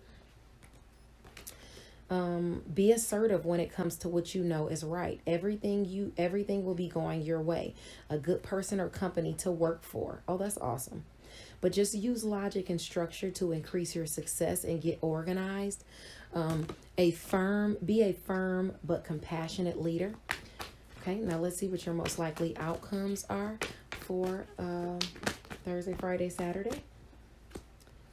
Be assertive when it comes to what you know is right. Everything will be going your way. A good person or company to work for. Oh, that's awesome. But just use logic and structure to increase your success and get organized. Be a firm but compassionate leader. Okay, now let's see what your most likely outcomes are for Thursday, Friday, Saturday.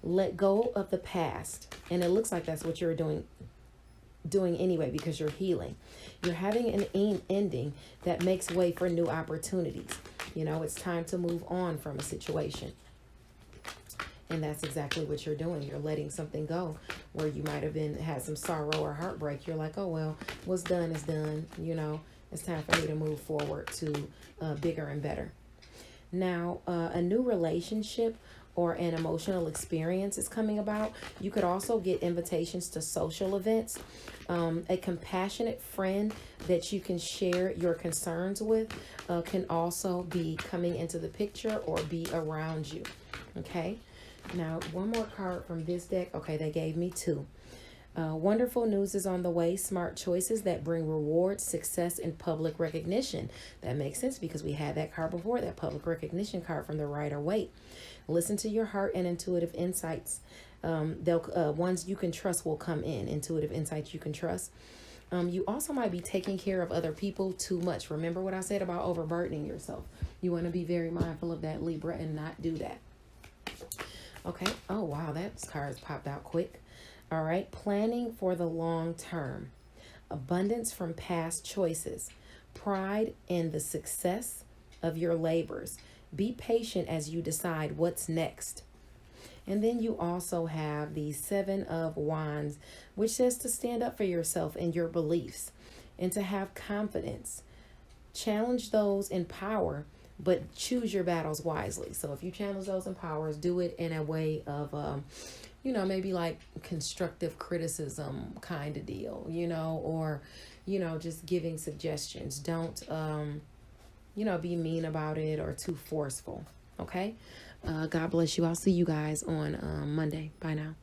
Let go of the past. And it looks like that's what you're doing anyway, because you're healing. You're having an ending that makes way for new opportunities. You know, it's time to move on from a situation. And that's exactly what you're doing. You're letting something go where you might have had some sorrow or heartbreak. You're like, oh, well, what's done is done. You know, it's time for me to move forward to bigger and better. Now, a new relationship or an emotional experience is coming about. You could also get invitations to social events. A compassionate friend that you can share your concerns with can also be coming into the picture or be around you. Okay. Now, one more card from this deck. Okay, they gave me two. Wonderful news is on the way. Smart choices that bring rewards, success, and public recognition. That makes sense because we had that card before, that public recognition card from the Rider-Waite. Listen to your heart and intuitive insights. Ones you can trust will come in. Intuitive insights you can trust. You also might be taking care of other people too much. Remember what I said about overburdening yourself. You want to be very mindful of that, Libra, and not do that. Okay. Oh, wow. That card's popped out quick. All right. Planning for the long term. Abundance from past choices. Pride in the success of your labors. Be patient as you decide what's next. And then you also have the Seven of Wands, which says to stand up for yourself and your beliefs and to have confidence. Challenge those in power, but choose your battles wisely. So if you challenge those in powers, do it in a way of, maybe like constructive criticism kind of deal, or, just giving suggestions. Don't, be mean about it or too forceful. Okay. God bless you. I'll see you guys on Monday. Bye now.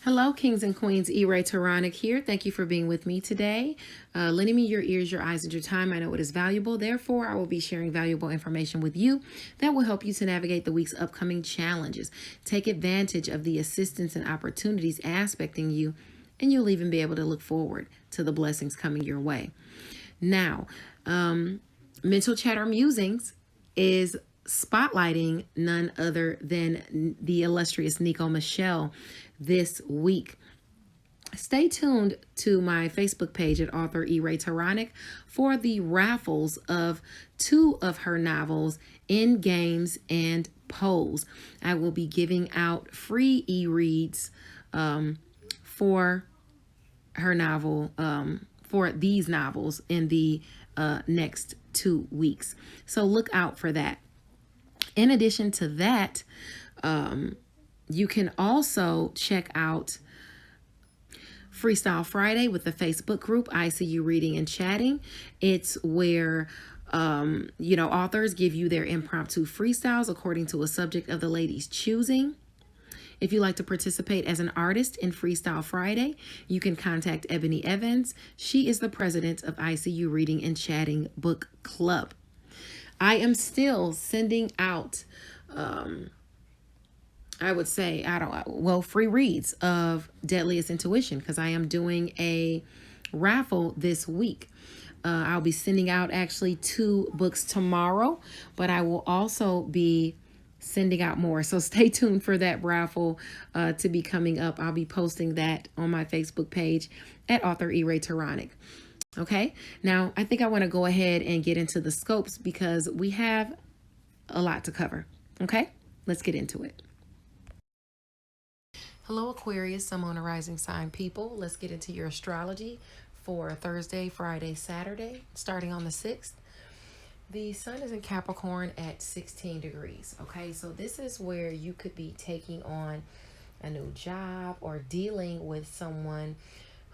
Hello, kings and queens. E-Ray Taronic here. Thank you for being with me today. Lending me your ears, your eyes, and your time. I know it is valuable. Therefore, I will be sharing valuable information with you that will help you to navigate the week's upcoming challenges. Take advantage of the assistance and opportunities aspecting you, and you'll even be able to look forward to the blessings coming your way. Now, Mental Chatter Musings is spotlighting none other than the illustrious Nico Michelle this week. Stay tuned to my Facebook page at author E-Ray Taronic for the raffles of two of her novels, In Games and Pose. I will be giving out free e-reads for her novel, for these novels in the next 2 weeks. So look out for that. In addition to that, you can also check out Freestyle Friday with the Facebook group, I See You Reading and Chatting. It's where, authors give you their impromptu freestyles according to a subject of the lady's choosing. If you like to participate as an artist in Freestyle Friday, you can contact Ebony Evans. She is the president of ICU Reading and Chatting Book Club. I am still sending out, free reads of Deadliest Intuition because I am doing a raffle this week. I'll be sending out actually 2 books tomorrow, but I will also be sending out more. So stay tuned for that raffle to be coming up. I'll be posting that on my Facebook page at author E-Ray Taronic. Okay, now I think I want to go ahead and get into the scopes because we have a lot to cover. Okay, let's get into it. Hello, Aquarius, Sun, Moon, and Rising sign people. Let's get into your astrology for Thursday, Friday, Saturday, starting on the 6th. The sun is in Capricorn at 16 degrees. Okay, so this is where you could be taking on a new job or dealing with someone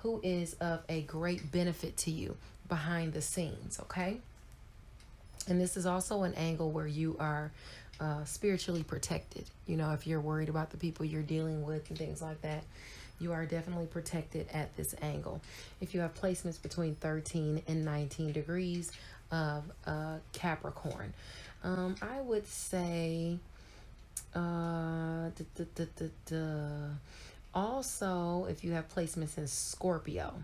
who is of a great benefit to you behind the scenes. Okay, and this is also an angle where you are spiritually protected. If you're worried about the people you're dealing with and things like that, You are definitely protected at this angle. If you have placements between 13 and 19 degrees of Capricorn, I would say also, if you have placements in Scorpio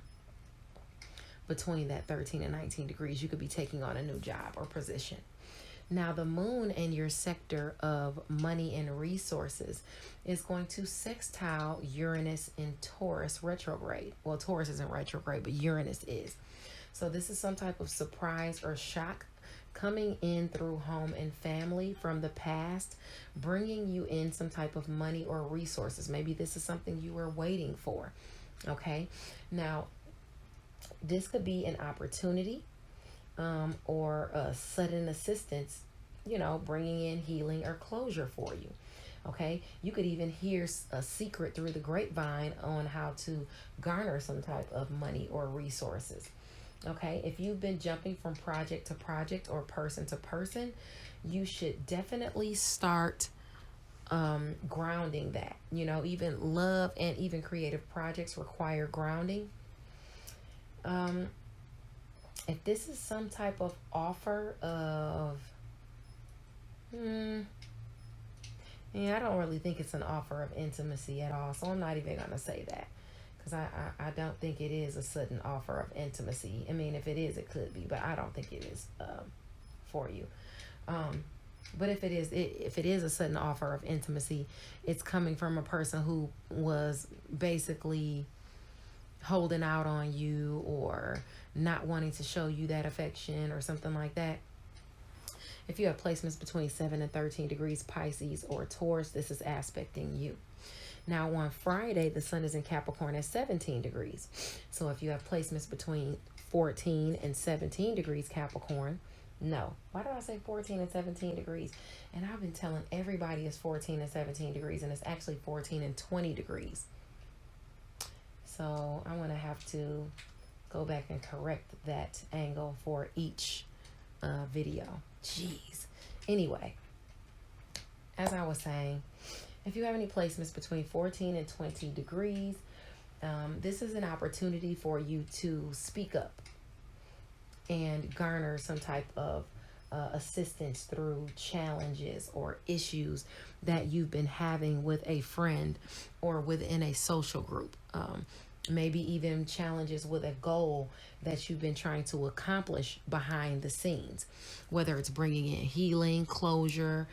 between that 13 and 19 degrees, you could be taking on a new job or position. Now, the moon in your sector of money and resources is going to sextile Uranus in Taurus retrograde. Well, Taurus isn't retrograde, but Uranus is. So this is some type of surprise or shock coming in through home and family from the past, bringing you in some type of money or resources. Maybe this is something you were waiting for. Okay. Now, this could be an opportunity or a sudden assistance, bringing in healing or closure for you. Okay. You could even hear a secret through the grapevine on how to garner some type of money or resources. Okay, if you've been jumping from project to project or person to person, you should definitely start grounding that. Even love and even creative projects require grounding. If this is some type of offer of, I don't really think it's an offer of intimacy at all, so I'm not even going to say that. I don't think it is a sudden offer of intimacy. I mean, if it is, it could be, but I don't think it is for you. But if it is a sudden offer of intimacy, it's coming from a person who was basically holding out on you or not wanting to show you that affection or something like that. If you have placements between 7 and 13 degrees Pisces or Taurus, this is aspecting you. Now, on Friday, the sun is in Capricorn at 17 degrees. So if you have placements between 14 and 17 degrees Capricorn, no. Why did I say 14 and 17 degrees? And I've been telling everybody it's 14 and 17 degrees, and it's actually 14 and 20 degrees. So I'm going to have to go back and correct that angle for each video. Jeez. Anyway, as I was saying, if you have any placements between 14 and 20 degrees, this is an opportunity for you to speak up and garner some type of assistance through challenges or issues that you've been having with a friend or within a social group. Maybe even challenges with a goal that you've been trying to accomplish behind the scenes, whether it's bringing in healing, closure,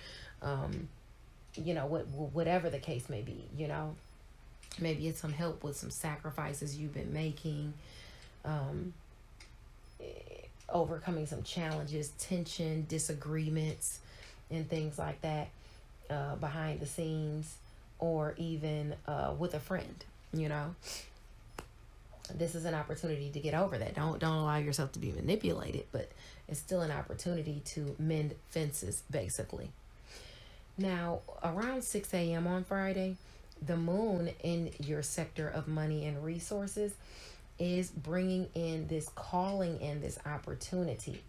whatever the case may be, maybe it's some help with some sacrifices you've been making, overcoming some challenges, tension, disagreements, and things like that, behind the scenes, or even with a friend. This is an opportunity to get over that. Don't allow yourself to be manipulated, but it's still an opportunity to mend fences, basically. Now, around 6 a.m. on Friday, the moon in your sector of money and resources is bringing in this, calling in this opportunity,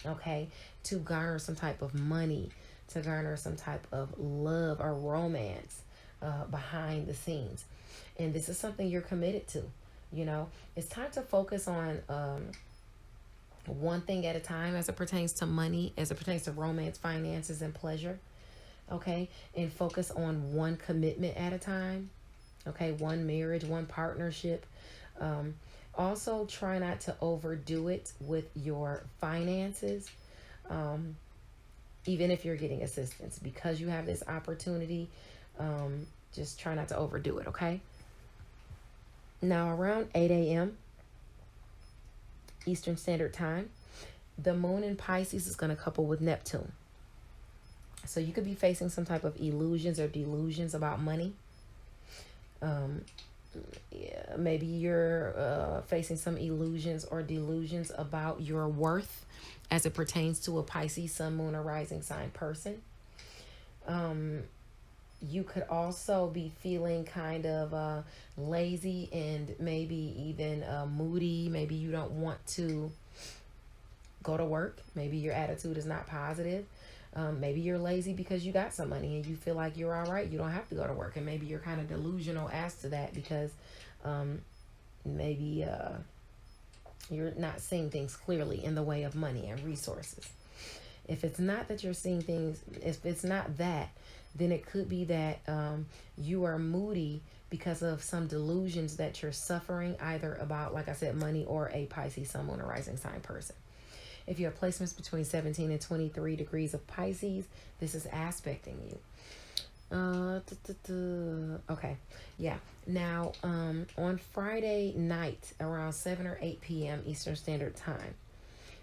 okay, to garner some type of money, to garner some type of love or romance behind the scenes. And this is something you're committed to. It's time to focus on one thing at a time as it pertains to money, as it pertains to romance, finances, and pleasure. Okay, and focus on one commitment at a time. Okay, one marriage, one partnership. Also, try not to overdo it with your finances, even if you're getting assistance, because you have this opportunity. Just try not to overdo it. Okay. Now, around 8 a.m. Eastern Standard Time, the moon in Pisces is going to couple with Neptune. So you could be facing some type of illusions or delusions about money. Maybe you're facing some illusions or delusions about your worth as it pertains to a Pisces, sun, moon, or rising sign person. You could also be feeling kind of lazy and maybe even moody. Maybe you don't want to go to work. Maybe your attitude is not positive. Maybe you're lazy because you got some money and you feel like you're all right. You don't have to go to work. And maybe you're kind of delusional as to that because maybe you're not seeing things clearly in the way of money and resources. If it's not that you're seeing things, if it's not that, then it could be that you are moody because of some delusions that you're suffering, either about, like I said, money, or a Pisces, Sun, Moon, or Rising sign person. If you have placements between 17 and 23 degrees of Pisces, this is aspecting you. Okay, yeah. Now, on Friday night around 7 or 8 p.m. Eastern Standard Time,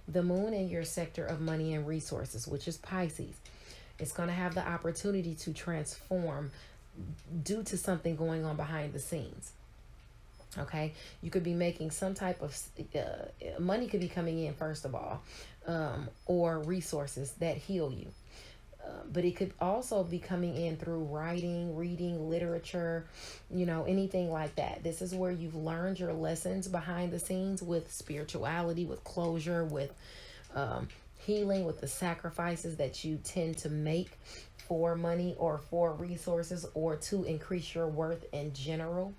the moon in your sector of money and resources, which is Pisces, it's going to have the opportunity to transform due to something going on behind the scenes. Okay, you could be making some type of money could be coming in, first of all, or resources that heal you. But it could also be coming in through writing, reading, literature, anything like that. This is where you've learned your lessons behind the scenes with spirituality, with closure, with healing, with the sacrifices that you tend to make for money or for resources or to increase your worth in general.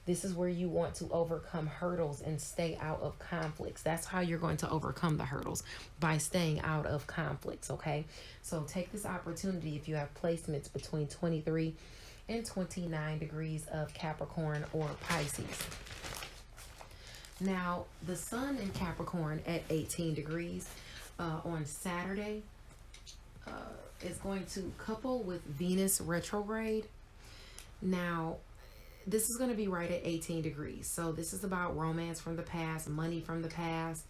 This is where you want to overcome hurdles and stay out of conflicts. That's how you're going to overcome the hurdles, by staying out of conflicts, okay? So take this opportunity if you have placements between 23 and 29 degrees of Capricorn or Pisces. Now, the sun in Capricorn at 18 degrees on Saturday is going to couple with Venus retrograde. Now, this is going to be right at 18 degrees. So this is about romance from the past, money from the past,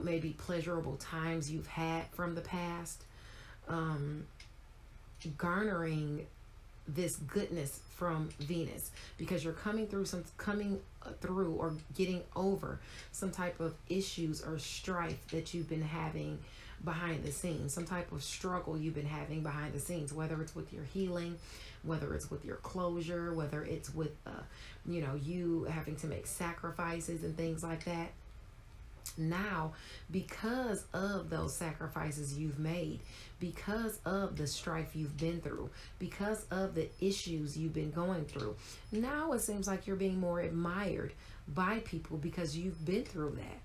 maybe pleasurable times you've had from the past, garnering this goodness from Venus, because you're coming through or getting over some type of issues or strife that you've been having behind the scenes, some type of struggle you've been having behind the scenes, whether it's with your healing, whether it's with your closure, whether it's with you having to make sacrifices and things like that. Now, because of those sacrifices you've made, because of the strife you've been through, because of the issues you've been going through, now it seems like you're being more admired by people because you've been through that.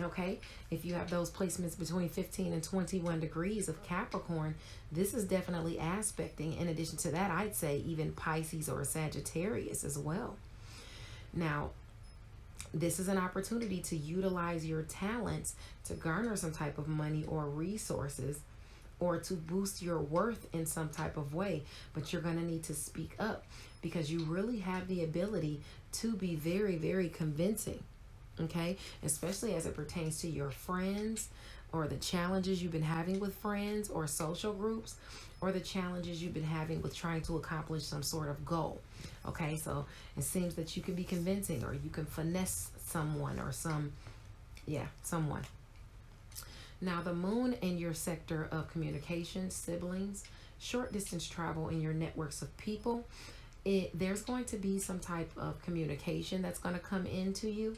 Okay, if you have those placements between 15 and 21 degrees of Capricorn, this is definitely aspecting. In addition to that, I'd say even Pisces or Sagittarius as well. Now, this is an opportunity to utilize your talents to garner some type of money or resources, or to boost your worth in some type of way. But you're going to need to speak up, because you really have the ability to be very, very convincing. Okay, especially as it pertains to your friends, or the challenges you've been having with friends or social groups, or the challenges you've been having with trying to accomplish some sort of goal. Okay, so it seems that you can be convincing, or you can finesse someone or someone. Now, the moon in your sector of communication, siblings, short distance travel in your networks of people, there's going to be some type of communication that's going to come into you.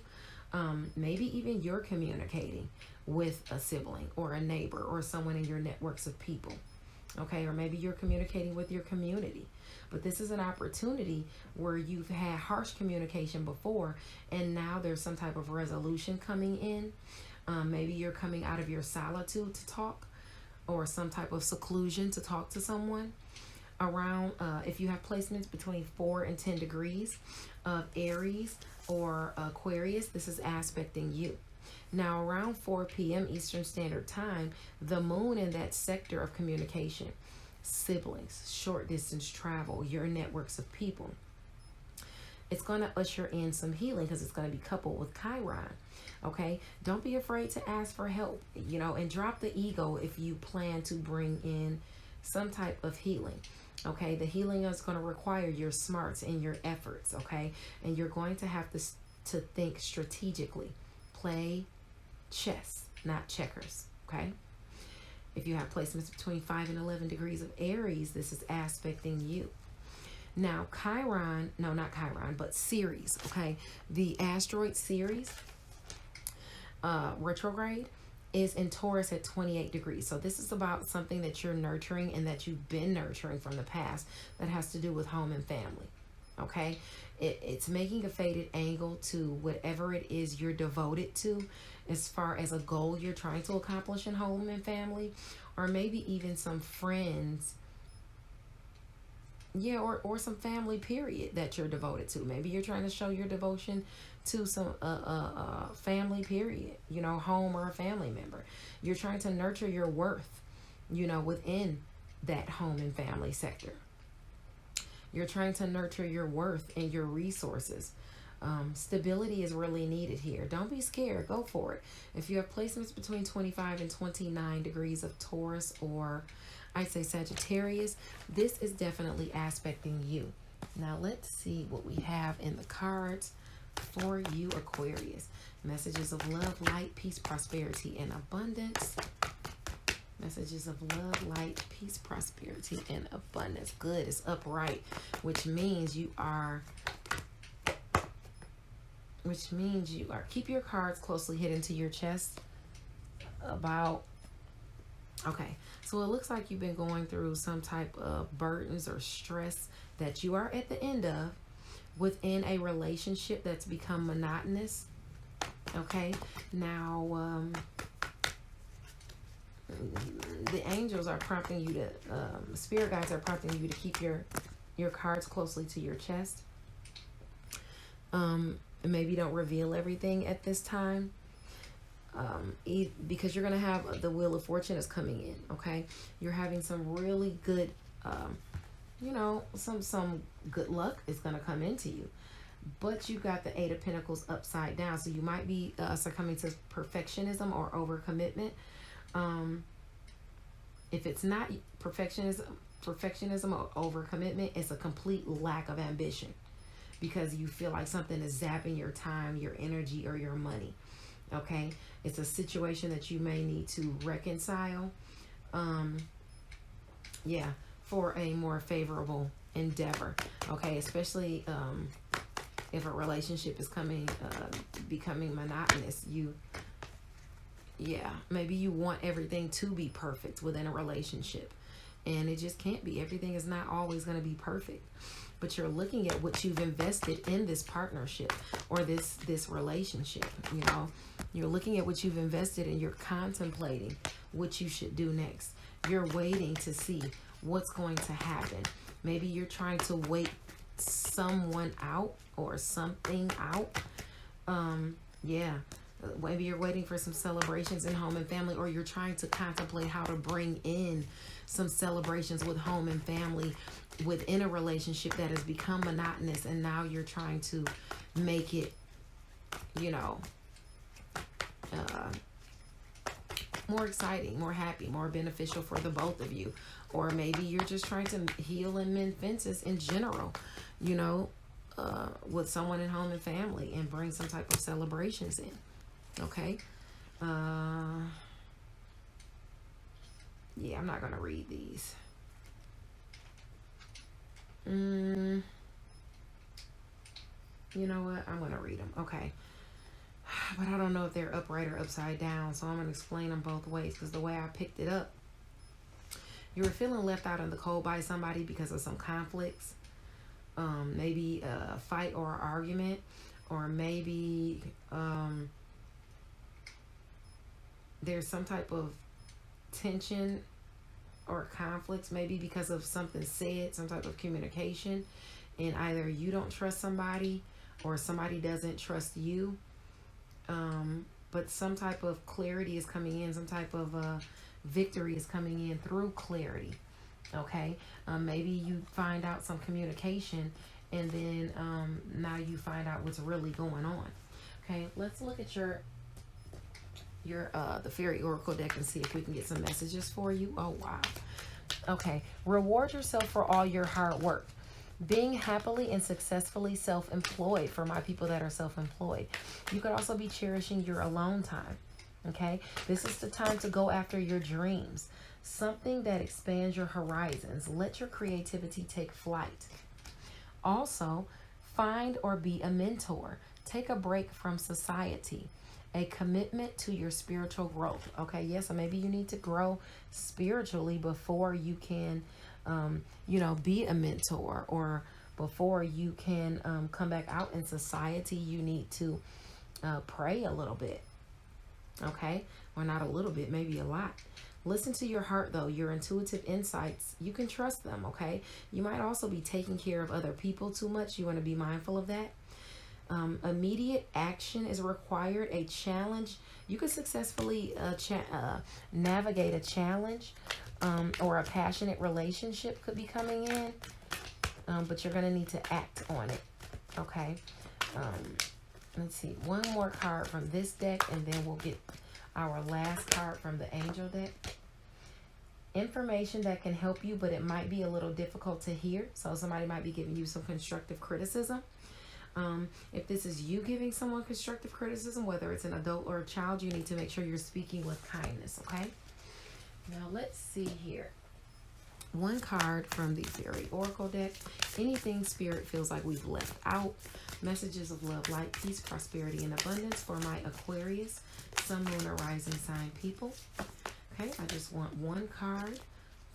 Maybe even you're communicating with a sibling or a neighbor or someone in your networks of people. Okay, or maybe you're communicating with your community. But this is an opportunity where you've had harsh communication before, and now there's some type of resolution coming in. Maybe you're coming out of your solitude to talk, or some type of seclusion to talk to someone. Around, if you have placements between 4 and 10 degrees of Aries or Aquarius, this is aspecting you. Now, around 4 p.m. Eastern Standard Time, the moon in that sector of communication, siblings, short distance travel, your networks of people, it's going to usher in some healing, because it's going to be coupled with Chiron. Okay, don't be afraid to ask for help, and drop the ego if you plan to bring in some type of healing. Okay, the healing is going to require your smarts and your efforts. Okay, and you're going to have to think strategically. Play chess, not checkers. Okay, if you have placements between 5 and 11 degrees of Aries, this is aspecting you. Now, Ceres. Okay, the asteroid Ceres retrograde is in Taurus at 28 degrees. So this is about something that you're nurturing and that you've been nurturing from the past that has to do with home and family. Okay, it's making a faded angle to whatever it is you're devoted to, as far as a goal you're trying to accomplish in home and family, or maybe even some friends. Yeah, or some family period that you're devoted to. Maybe you're trying to show your devotion to some family period, you know, home or a family member. You're trying to nurture your worth, you know, within that home and family sector. You're trying to nurture your worth and your resources. Stability is really needed here. Don't be scared. Go for it. If you have placements between 25 and 29 degrees of Taurus, or I'd say Sagittarius, this is definitely aspecting you. Now let's see what we have in the cards for you, Aquarius. Messages of love, light, peace, prosperity, and abundance. Messages of love, light, peace, prosperity, and abundance. Good. It's upright, which means you are, keep your cards closely hidden to your chest. Okay, so it looks like you've been going through some type of burdens or stress that you are at the end of within a relationship that's become monotonous. Okay, now the angels are prompting you to, spirit guides are prompting you to keep your cards closely to your chest. Maybe don't reveal everything at this time. Because you're going to have the Wheel of Fortune is coming in. Okay, you're having some really good, you know, some good luck is going to come into you, but you got the Eight of Pentacles upside down, so you might be succumbing to perfectionism or overcommitment. If it's not perfectionism or overcommitment, it's a complete lack of ambition, because you feel like something is zapping your time, your energy, or your money. Okay, it's a situation that you may need to reconcile, yeah, for a more favorable endeavor. Okay, especially if a relationship is becoming monotonous. Maybe you want everything to be perfect within a relationship, and it just can't be. Everything is not always going to be perfect. But you're looking at what you've invested in this partnership or this relationship. You know, you're looking at what you've invested and you're contemplating what you should do next. You're waiting to see what's going to happen. Maybe you're trying to wait someone out or something out. Maybe you're waiting for some celebrations in home and family, or you're trying to contemplate how to bring in some celebrations with home and family within a relationship that has become monotonous, and now you're trying to make it, you know, more exciting, more happy, more beneficial for the both of you. Or maybe you're just trying to heal and mend fences in general, you know, with someone in home and family, and bring some type of celebrations in. Okay. I'm not going to read these. You know what? I'm going to read them. Okay. But I don't know if they're upright or upside down, so I'm going to explain them both ways, because the way I picked it up, you were feeling left out in the cold by somebody because of some conflicts. Maybe a fight or an argument, or maybe there's some type of tension or conflicts, maybe because of something said, some type of communication, and either you don't trust somebody or somebody doesn't trust you. But some type of clarity is coming in, some type of victory is coming in through clarity. Okay, maybe you find out some communication, and then now you find out what's really going on. Okay, let's look at your the Fairy Oracle deck and see if we can get some messages for you. Oh wow. Okay, reward yourself for all your hard work. Being happily and successfully self-employed, for my people that are self-employed. You could also be cherishing your alone time. Okay, this is the time to go after your dreams, something that expands your horizons. Let your creativity take flight. Also, find or be a mentor. Take a break from society a commitment to your spiritual growth. Okay, yes, so maybe you need to grow spiritually before you can, be a mentor, or before you can come back out in society. You need to pray a little bit. Okay, or not a little bit, maybe a lot. Listen to your heart, though. Your intuitive insights, you can trust them. Okay, you might also be taking care of other people too much. You want to be mindful of that. Immediate action is required. A challenge, you can successfully navigate a challenge, or a passionate relationship could be coming in, but you're going to need to act on it. Okay, let's see, one more card from this deck, and then we'll get our last card from the angel deck. Information that can help you, but it might be a little difficult to hear. So somebody might be giving you some constructive criticism. If this is you giving someone constructive criticism, whether it's an adult or a child, you need to make sure you're speaking with kindness. Okay, now let's see here. One card from the Fairy Oracle deck. Anything Spirit feels like we've left out. Messages of love, light, peace, prosperity, and abundance for my Aquarius, Sun, Moon, or Rising sign people. Okay, I just want one card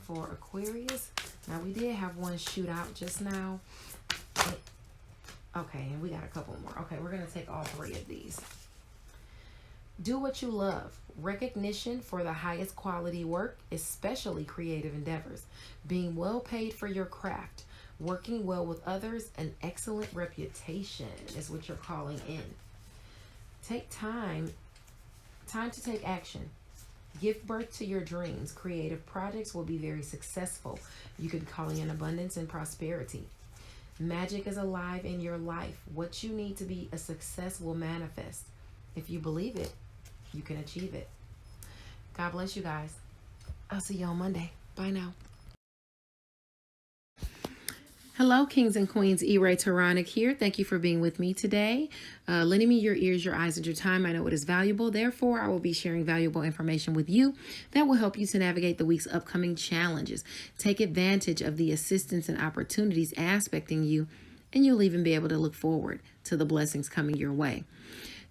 for Aquarius. Now, we did have one shoot out just now. Okay, and we got a couple more. Okay, we're going to take all three of these. Do what you love. Recognition for the highest quality work, especially creative endeavors. Being well paid for your craft. Working well with others. An excellent reputation is what you're calling in. Take time to take action. Give birth to your dreams. Creative projects will be very successful. You could be calling in abundance and prosperity. Magic is alive in your life. What you need to be a success will manifest. If you believe it, you can achieve it. God bless you guys. I'll see you on Monday. Bye now. Hello, kings and queens. E-Ray Taronic here. Thank you for being with me today. Lending me your ears, your eyes, and your time. I know it is valuable. Therefore, I will be sharing valuable information with you that will help you to navigate the week's upcoming challenges. Take advantage of the assistance and opportunities aspecting you, and you'll even be able to look forward to the blessings coming your way.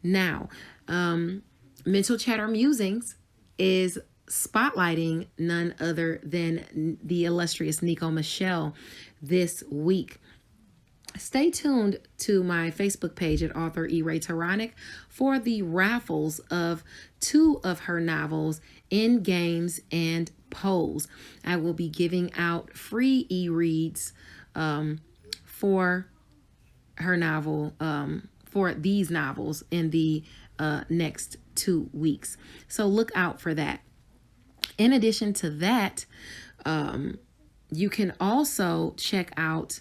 Now, Mental Chatter Musings is spotlighting none other than the illustrious Nico Michelle this week. Stay tuned to my Facebook page at author E-Ray Taronic for the raffles of 2 of her novels, In Games and Pose. I will be giving out free e-reads for her novel, for these novels in the next 2 weeks. So look out for that. In addition to that, you can also check out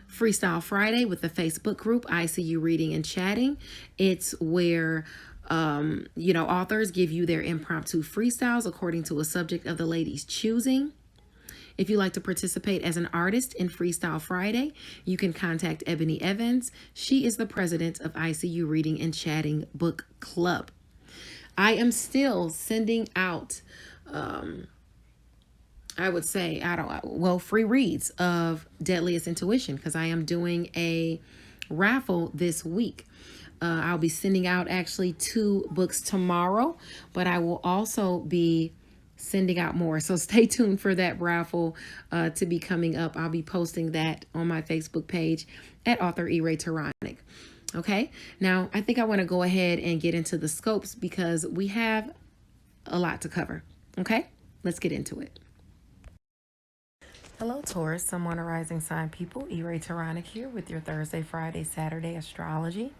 Freestyle Friday with the Facebook group, I See You Reading and Chatting. It's where, authors give you their impromptu freestyles according to a subject of the lady's choosing. If you like to participate as an artist in Freestyle Friday, you can contact Ebony Evans. She is the president of I See You Reading and Chatting Book Club. I am still sending out, free reads of Deadliest Intuition, because I am doing a raffle this week. I'll be sending out actually 2 books tomorrow, but I will also be sending out more. So stay tuned for that raffle to be coming up. I'll be posting that on my Facebook page at author E-Ray Taronic. Okay, now I think I want to go ahead and get into the scopes because we have a lot to cover. Okay, let's get into it. Hello, Taurus, Sun, Moon, or Rising sign people. E-Ray Taronic here with your Thursday, Friday, Saturday astrology.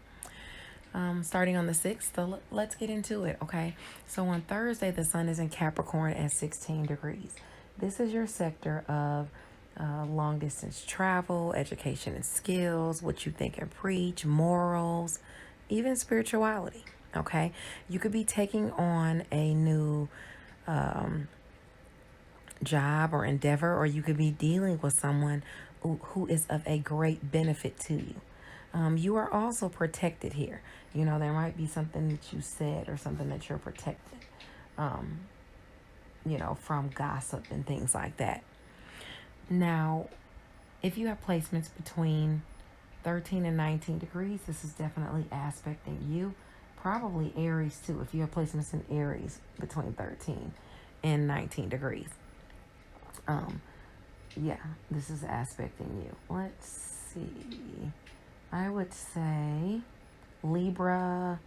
Starting on the 6th, so let's get into it, okay? So on Thursday, the sun is in Capricorn at 16 degrees. This is your sector of long distance travel, education and skills, what you think and preach, morals, even spirituality. Okay, you could be taking on a new job or endeavor, or you could be dealing with someone who is of a great benefit to you. You are also protected here. You know, there might be something that you said or something that you're protected, from gossip and things like that. Now, if you have placements between 13 and 19 degrees, this is definitely aspecting you. Probably Aries too, if you have placements in Aries between 13 and 19 degrees. Yeah, this is aspecting you. Let's see. I would say Libra.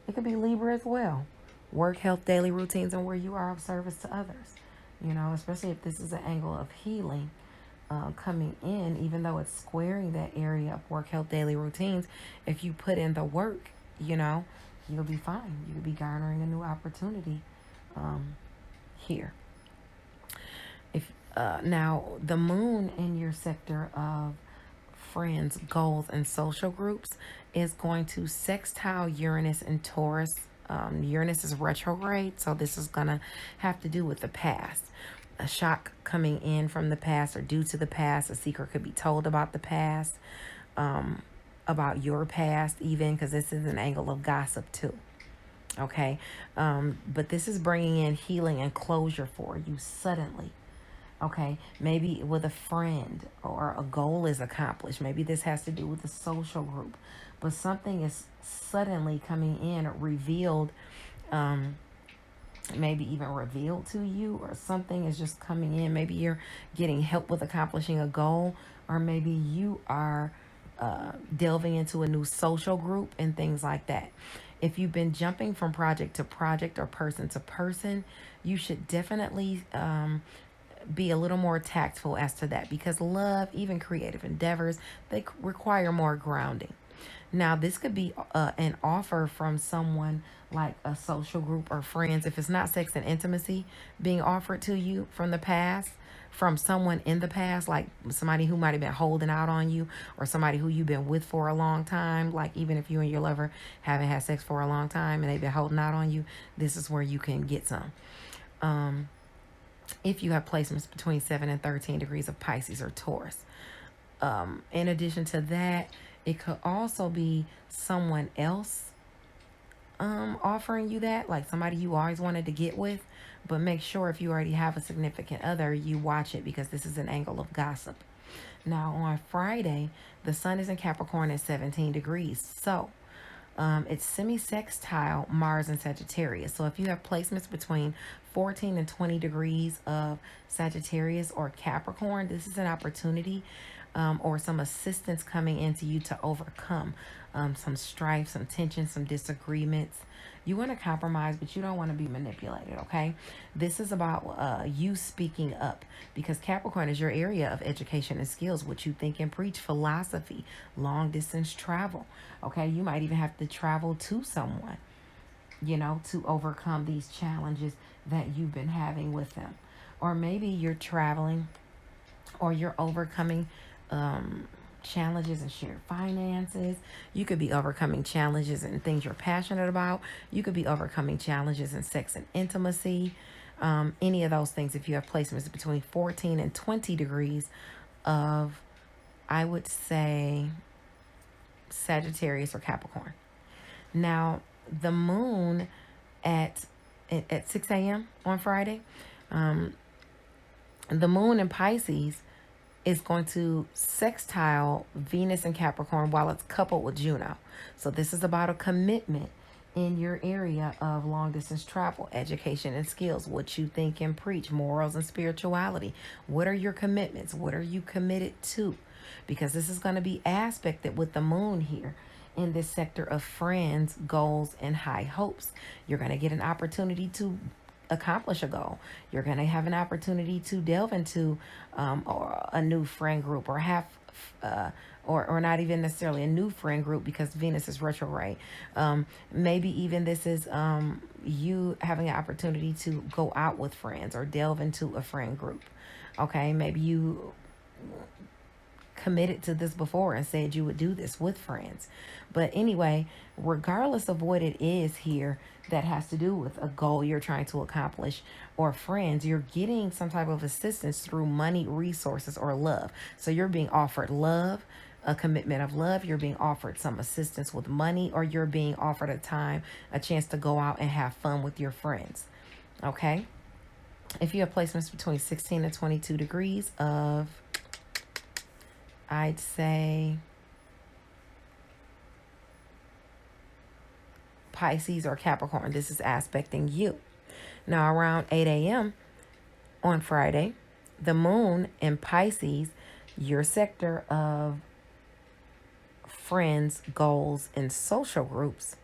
It could be Libra as well. Work, health, daily routines, and where you are of service to others. You know, especially if this is an angle of healing coming in, even though it's squaring that area of work, health, daily routines. If you put in the work, you know, you'll be fine. You'll be garnering a new opportunity here. If now the moon in your sector of friends, goals, and social groups is going to sextile Uranus and Taurus. Uranus is retrograde, so this is going to have to do with the past. A shock coming in from the past or due to the past. A secret could be told about the past, about your past even, because this is an angle of gossip too. Okay, but this is bringing in healing and closure for you suddenly. Okay, maybe with a friend or a goal is accomplished. Maybe this has to do with a social group, but something is suddenly coming in, revealed, maybe even revealed to you, or something is just coming in. Maybe you're getting help with accomplishing a goal, or maybe you are delving into a new social group and things like that. If you've been jumping from project to project or person to person, you should definitely be a little more tactful as to that, because love, even creative endeavors, they require more grounding. Now, this could be an offer from someone like a social group or friends. If it's not sex and intimacy being offered to you from the past, from someone in the past, like somebody who might have been holding out on you, or somebody who you've been with for a long time. Like even if you and your lover haven't had sex for a long time and they've been holding out on you, this is where you can get some. If you have placements between 7 and 13 degrees of Pisces or Taurus. In addition to that, it could also be someone else offering you that, like somebody you always wanted to get with. But make sure if you already have a significant other, you watch it, because this is an angle of gossip. Now, on Friday, the sun is in Capricorn at 17 degrees. So it's semi-sextile Mars and Sagittarius. So if you have placements between 14 and 20 degrees of Sagittarius or Capricorn, this is an opportunity or some assistance coming into you to overcome some strife, some tension, some disagreements. You want to compromise, but you don't want to be manipulated, okay? This is about you speaking up, because Capricorn is your area of education and skills, what you think and preach, philosophy, long distance travel, okay? You might even have to travel to someone, you know, to overcome these challenges that you've been having with them. Or maybe you're traveling or you're overcoming challenges in shared finances. You could be overcoming challenges in things you're passionate about. You could be overcoming challenges in sex and intimacy. Any of those things, if you have placements between 14 and 20 degrees of, I would say, Sagittarius or Capricorn. Now, the moon at 6 a.m. on Friday, the moon in Pisces is going to sextile Venus and Capricorn while it's coupled with Juno. So this is about a commitment in your area of long distance travel, education and skills, what you think and preach, morals and spirituality. What are your commitments? What are you committed to? Because this is going to be aspected with the moon here in this sector of friends, goals, and high hopes. You're going to get an opportunity to accomplish a goal. You're going to have an opportunity to delve into or a new friend group, or have or not even necessarily a new friend group, because Venus is retrograde. Maybe even this is you having an opportunity to go out with friends or delve into a friend group. Okay, maybe you committed to this before and said you would do this with friends. But anyway, regardless of what it is here that has to do with a goal you're trying to accomplish or friends, you're getting some type of assistance through money, resources, or love. So you're being offered love, a commitment of love. You're being offered some assistance with money, or you're being offered a chance to go out and have fun with your friends. Okay? If you have placements between 16 and 22 degrees of, I'd say, Pisces or Capricorn. This is aspecting you. Now, around 8 a.m. on Friday, the moon in Pisces, your sector of friends, goals, and social groups,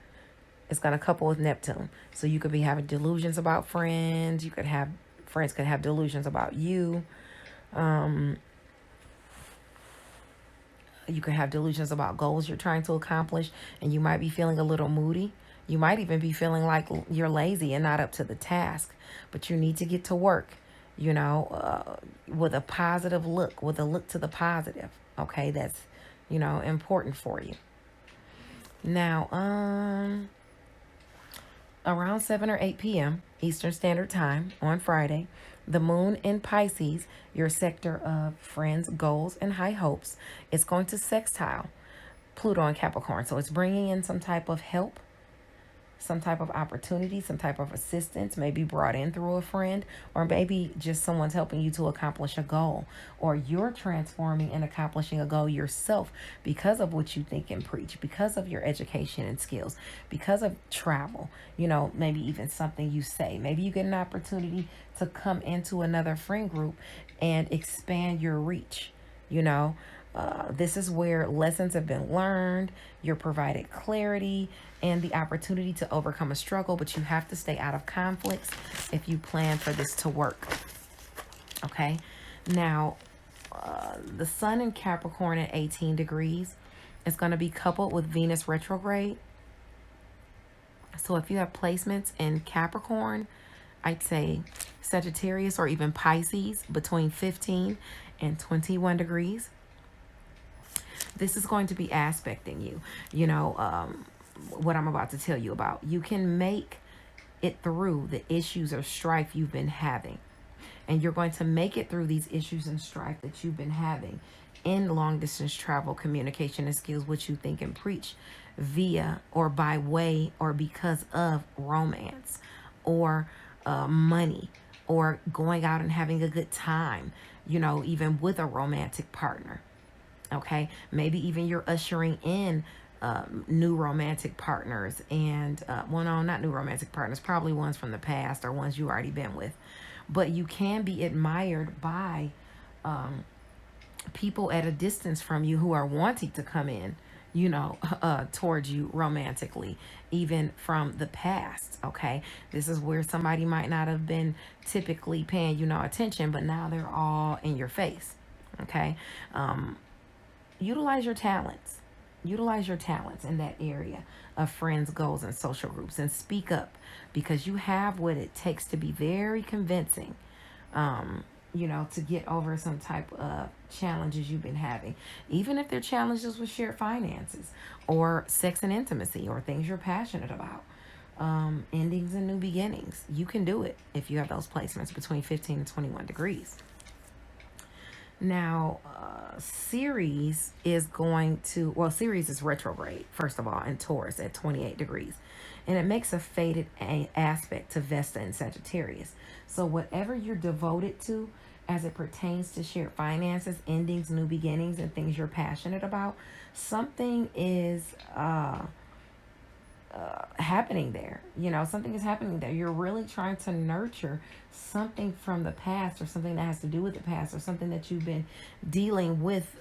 is going to couple with Neptune. So you could be having delusions about friends. You could have friends could have delusions about you. You could have delusions about goals you're trying to accomplish, and you might be feeling a little moody. You might even be feeling like you're lazy and not up to the task, but you need to get to work, you know, with a positive look, with a look to the positive. Okay, that's, you know, important for you. Now, around 7 or 8 p.m. Eastern Standard Time on Friday, the moon in Pisces, your sector of friends, goals, and high hopes, is going to sextile Pluto and Capricorn. So it's bringing in some type of help, some type of opportunity, some type of assistance, maybe brought in through a friend, or maybe just someone's helping you to accomplish a goal, or you're transforming and accomplishing a goal yourself because of what you think and preach, because of your education and skills, because of travel, you know, maybe even something you say. Maybe you get an opportunity to come into another friend group and expand your reach, you know. This is where lessons have been learned, you're provided clarity and the opportunity to overcome a struggle, but you have to stay out of conflicts if you plan for this to work. Okay, now the sun in Capricorn at 18 degrees is going to be coupled with Venus retrograde. So if you have placements in Capricorn, I'd say Sagittarius or even Pisces between 15 and 21 degrees. This is going to be aspecting you. You know, what I'm about to tell you about. You can make it through the issues or strife you've been having. And you're going to make it through these issues and strife that you've been having in long distance travel, communication, and skills, which you think and preach via or by way or because of romance or money or going out and having a good time, you know, even with a romantic partner. Okay, maybe even you're ushering in new romantic partners and, well, no, not new romantic partners, probably ones from the past or ones you already been with. But you can be admired by people at a distance from you who are wanting to come in, you know, towards you romantically, even from the past. Okay, this is where somebody might not have been typically paying, you know, attention, but now they're all in your face. Okay, utilize your talents. Utilize your talents in that area of friends, goals, and social groups, and speak up because you have what it takes to be very convincing, you know, to get over some type of challenges you've been having, even if they're challenges with shared finances or sex and intimacy or things you're passionate about, endings and new beginnings. You can do it if you have those placements between 15 and 21 degrees. Now, Ceres is going to, well, Ceres is retrograde, first of all, in Taurus at 28 degrees. And it makes a fated aspect to Vesta and Sagittarius. So whatever you're devoted to as it pertains to shared finances, endings, new beginnings, and things you're passionate about, something is happening there. You know, something is happening there. You're really trying to nurture something from the past or something that has to do with the past or something that you've been dealing with,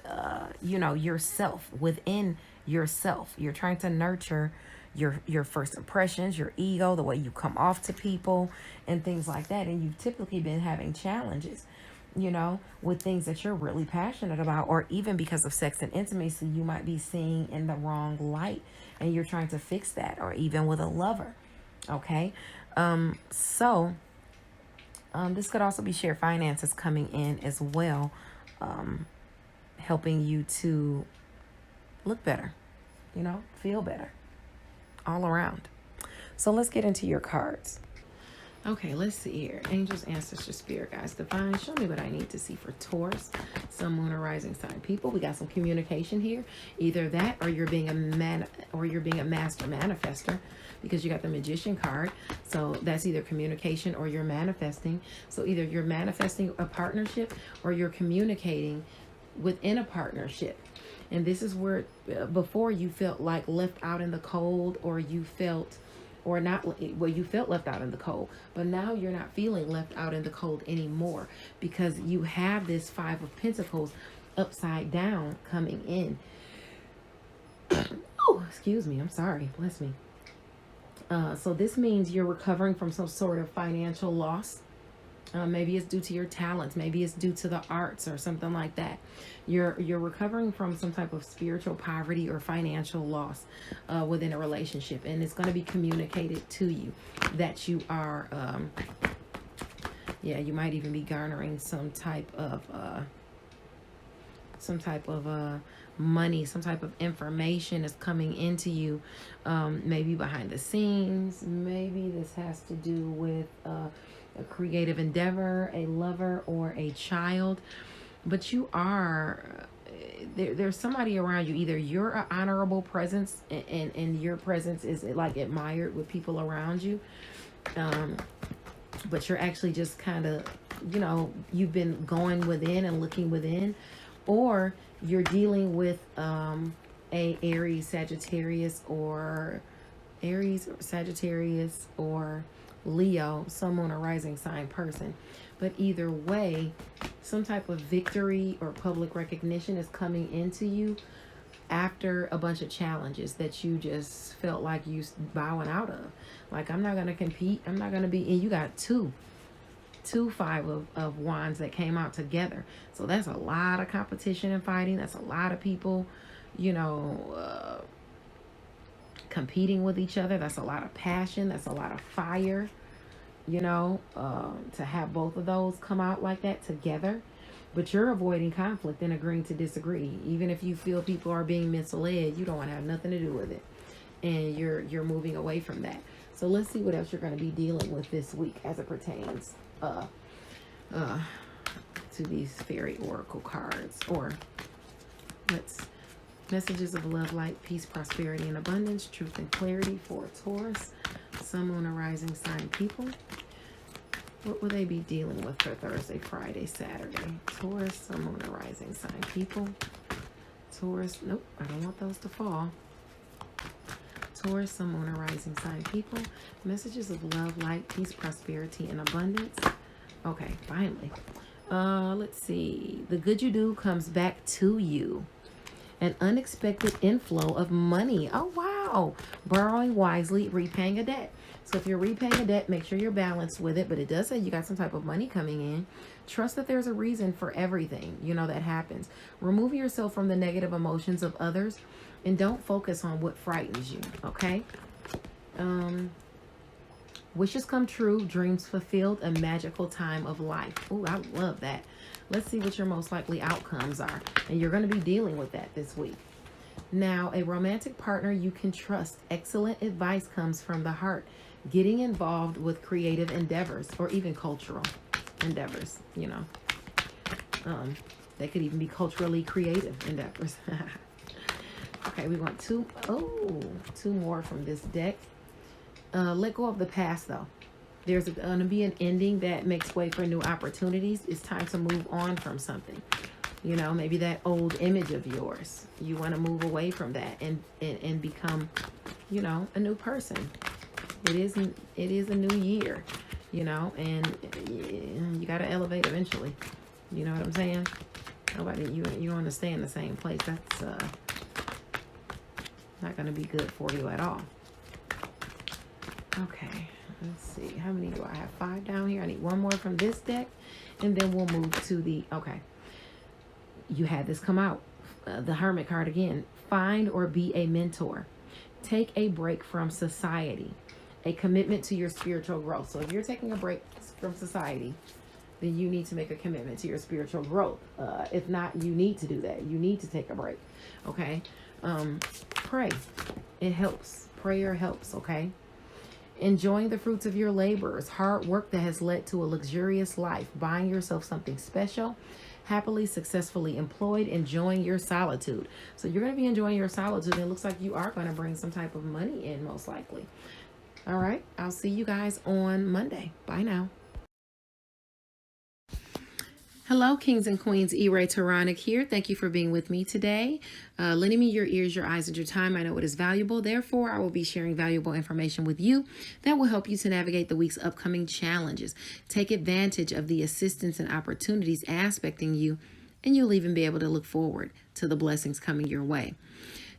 you know, yourself, within yourself. You're trying to nurture your first impressions, your ego, the way you come off to people and things like that. And you've typically been having challenges, you know, with things that you're really passionate about, or even because of sex and intimacy, you might be seeing in the wrong light and you're trying to fix that, or even with a lover. Okay. This could also be shared finances coming in as well, helping you to look better, you know, feel better all around. So let's get into your cards. Okay, let's see here. Angels, ancestors, spirit guides, divine. Show me what I need to see for Taurus, sun, moon, or rising sign people. We got some communication here. Either that, or you're being a master manifester, because you got the Magician card. So that's either communication or you're manifesting. So either you're manifesting a partnership or you're communicating within a partnership. And this is where before you felt like left out in the cold, or you felt or not, well, you felt left out in the cold, but now you're not feeling left out in the cold anymore, because you have this Five of Pentacles upside down coming in. Oh, excuse me. I'm sorry. Bless me. So this means you're recovering from some sort of financial loss. Maybe it's due to your talents. Maybe it's due to the arts or something like that. You're recovering from some type of spiritual poverty or financial loss within a relationship. And it's going to be communicated to you that you are, yeah, you might even be garnering some type of money, some type of information is coming into you, maybe behind the scenes. Maybe this has to do with a creative endeavor, a lover, or a child. But you are, there's somebody around you. Either you're an honorable presence, and your presence is like admired with people around you, but you're actually just kind of, you know, you've been going within and looking within. Or you're dealing with a Aries, Sagittarius, or Leo, sun, moon, or rising sign person. But either way, some type of victory or public recognition is coming into you after a bunch of challenges that you just felt like you bowing out of. Like, I'm not going to compete. I'm not going to be. And you got two Five of Wands that came out together. So that's a lot of competition and fighting. That's a lot of people, you know, competing with each other. That's a lot of passion. That's a lot of fire, you know, to have both of those come out like that together. But you're avoiding conflict and agreeing to disagree. Even if you feel people are being misled, you don't want to have nothing to do with it. And you're moving away from that. So let's see what else you're going to be dealing with this week as it pertains to these fairy oracle cards. Or let's messages of love, light, peace, prosperity, and abundance, truth and clarity for Taurus, sun, moon, or rising sign people. What will they be dealing with for Thursday, Friday, Saturday? Taurus, sun, moon, or rising sign people. Taurus, nope, I don't want those to fall. Taurus, sun, moon, or rising sign people. Messages of love, light, peace, prosperity, and abundance. Okay, finally. Let's see. The good you do comes back to you. An unexpected inflow of money. Oh, wow. Borrowing wisely, repaying a debt. So if you're repaying a debt, make sure you're balanced with it. But it does say you got some type of money coming in. Trust that there's a reason for everything, you know, that happens. Remove yourself from the negative emotions of others. And don't focus on what frightens you, okay? Wishes come true, dreams fulfilled, a magical time of life. Oh, I love that. Let's see what your most likely outcomes are. And you're going to be dealing with that this week. Now, a romantic partner you can trust. Excellent advice comes from the heart. Getting involved with creative endeavors or even cultural endeavors, you know. They could even be culturally creative endeavors. Okay, we want two more from this deck. Let go of the past, though. There's going to be an ending that makes way for new opportunities. It's time to move on from something. You know, maybe that old image of yours. You want to move away from that and become, you know, a new person. It is a new year, you know, and you got to elevate eventually. You know what I'm saying? Nobody, you want to stay in the same place. That's not going to be good for you at all. Okay, let's see. How many do I have? 5 down here. I need one more from this deck, and then we'll move to the, okay. You had this come out. The Hermit card again. Find or be a mentor. Take a break from society. A commitment to your spiritual growth. So if you're taking a break from society, then you need to make a commitment to your spiritual growth. If not, you need to do that. You need to take a break. Okay? Pray. It helps. Prayer helps, okay? Enjoying the fruits of your labors, hard work that has led to a luxurious life, buying yourself something special, happily, successfully employed, enjoying your solitude. So you're going to be enjoying your solitude, and it looks like you are going to bring some type of money in, most likely. All right, I'll see you guys on Monday. Bye now. Hello, kings and queens. E-Ray Taronic here. Thank you for being with me today. Lending me your ears, your eyes, and your time. I know it is valuable. Therefore, I will be sharing valuable information with you that will help you to navigate the week's upcoming challenges. Take advantage of the assistance and opportunities aspecting you, and you'll even be able to look forward to the blessings coming your way.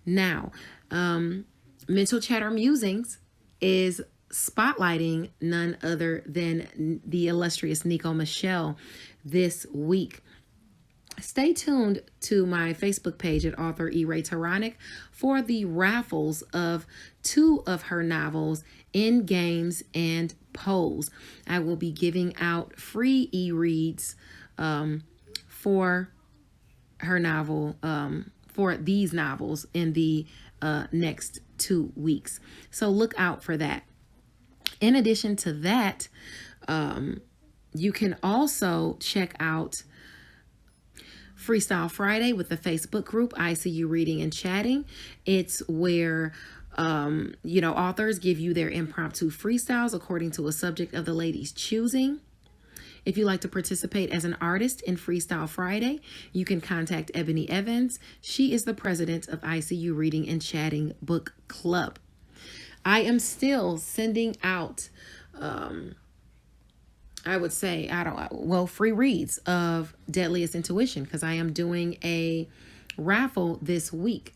Now, Mental Chatter Musings is spotlighting none other than the illustrious Nico Michelle this week. Stay tuned to my Facebook page at author E-Ray Taronic for the raffles of 2 of her novels, In Games and Pose. I will be giving out free e-reads for her novel, for these novels in the next 2 weeks. So look out for that. In addition to that, you can also check out Freestyle Friday with the Facebook group, I See You Reading and Chatting. It's where, authors give you their impromptu freestyles according to a subject of the lady's choosing. If you'd like to participate as an artist in Freestyle Friday, you can contact Ebony Evans. She is the president of I See You Reading and Chatting Book Club. I am still sending out, free reads of Deadliest Intuition because I am doing a raffle this week.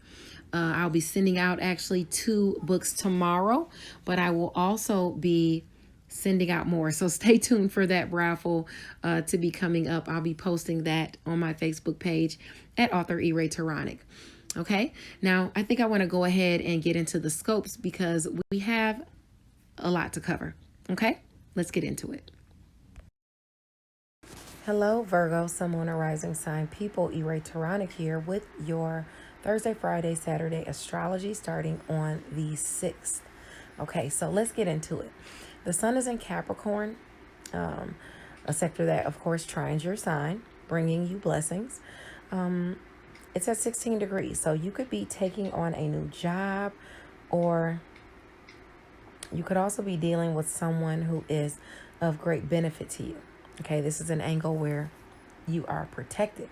I'll be sending out actually 2 books tomorrow, but I will also be sending out more. So stay tuned for that raffle to be coming up. I'll be posting that on my Facebook page at author E-Ray Taronic. Okay, now I think I want to go ahead and get into the scopes because we have a lot to cover. Okay, let's get into it. Hello, Virgo, Sun, Moon, and Rising sign people. E-Ray Taronic here with your Thursday, Friday, Saturday astrology starting on the 6th. Okay, so let's get into it. The sun is in Capricorn, a sector that, of course, trines your sign, bringing you blessings. It's at 16 degrees, so you could be taking on a new job, or you could also be dealing with someone who is of great benefit to you. Okay, this is an angle where you are protected.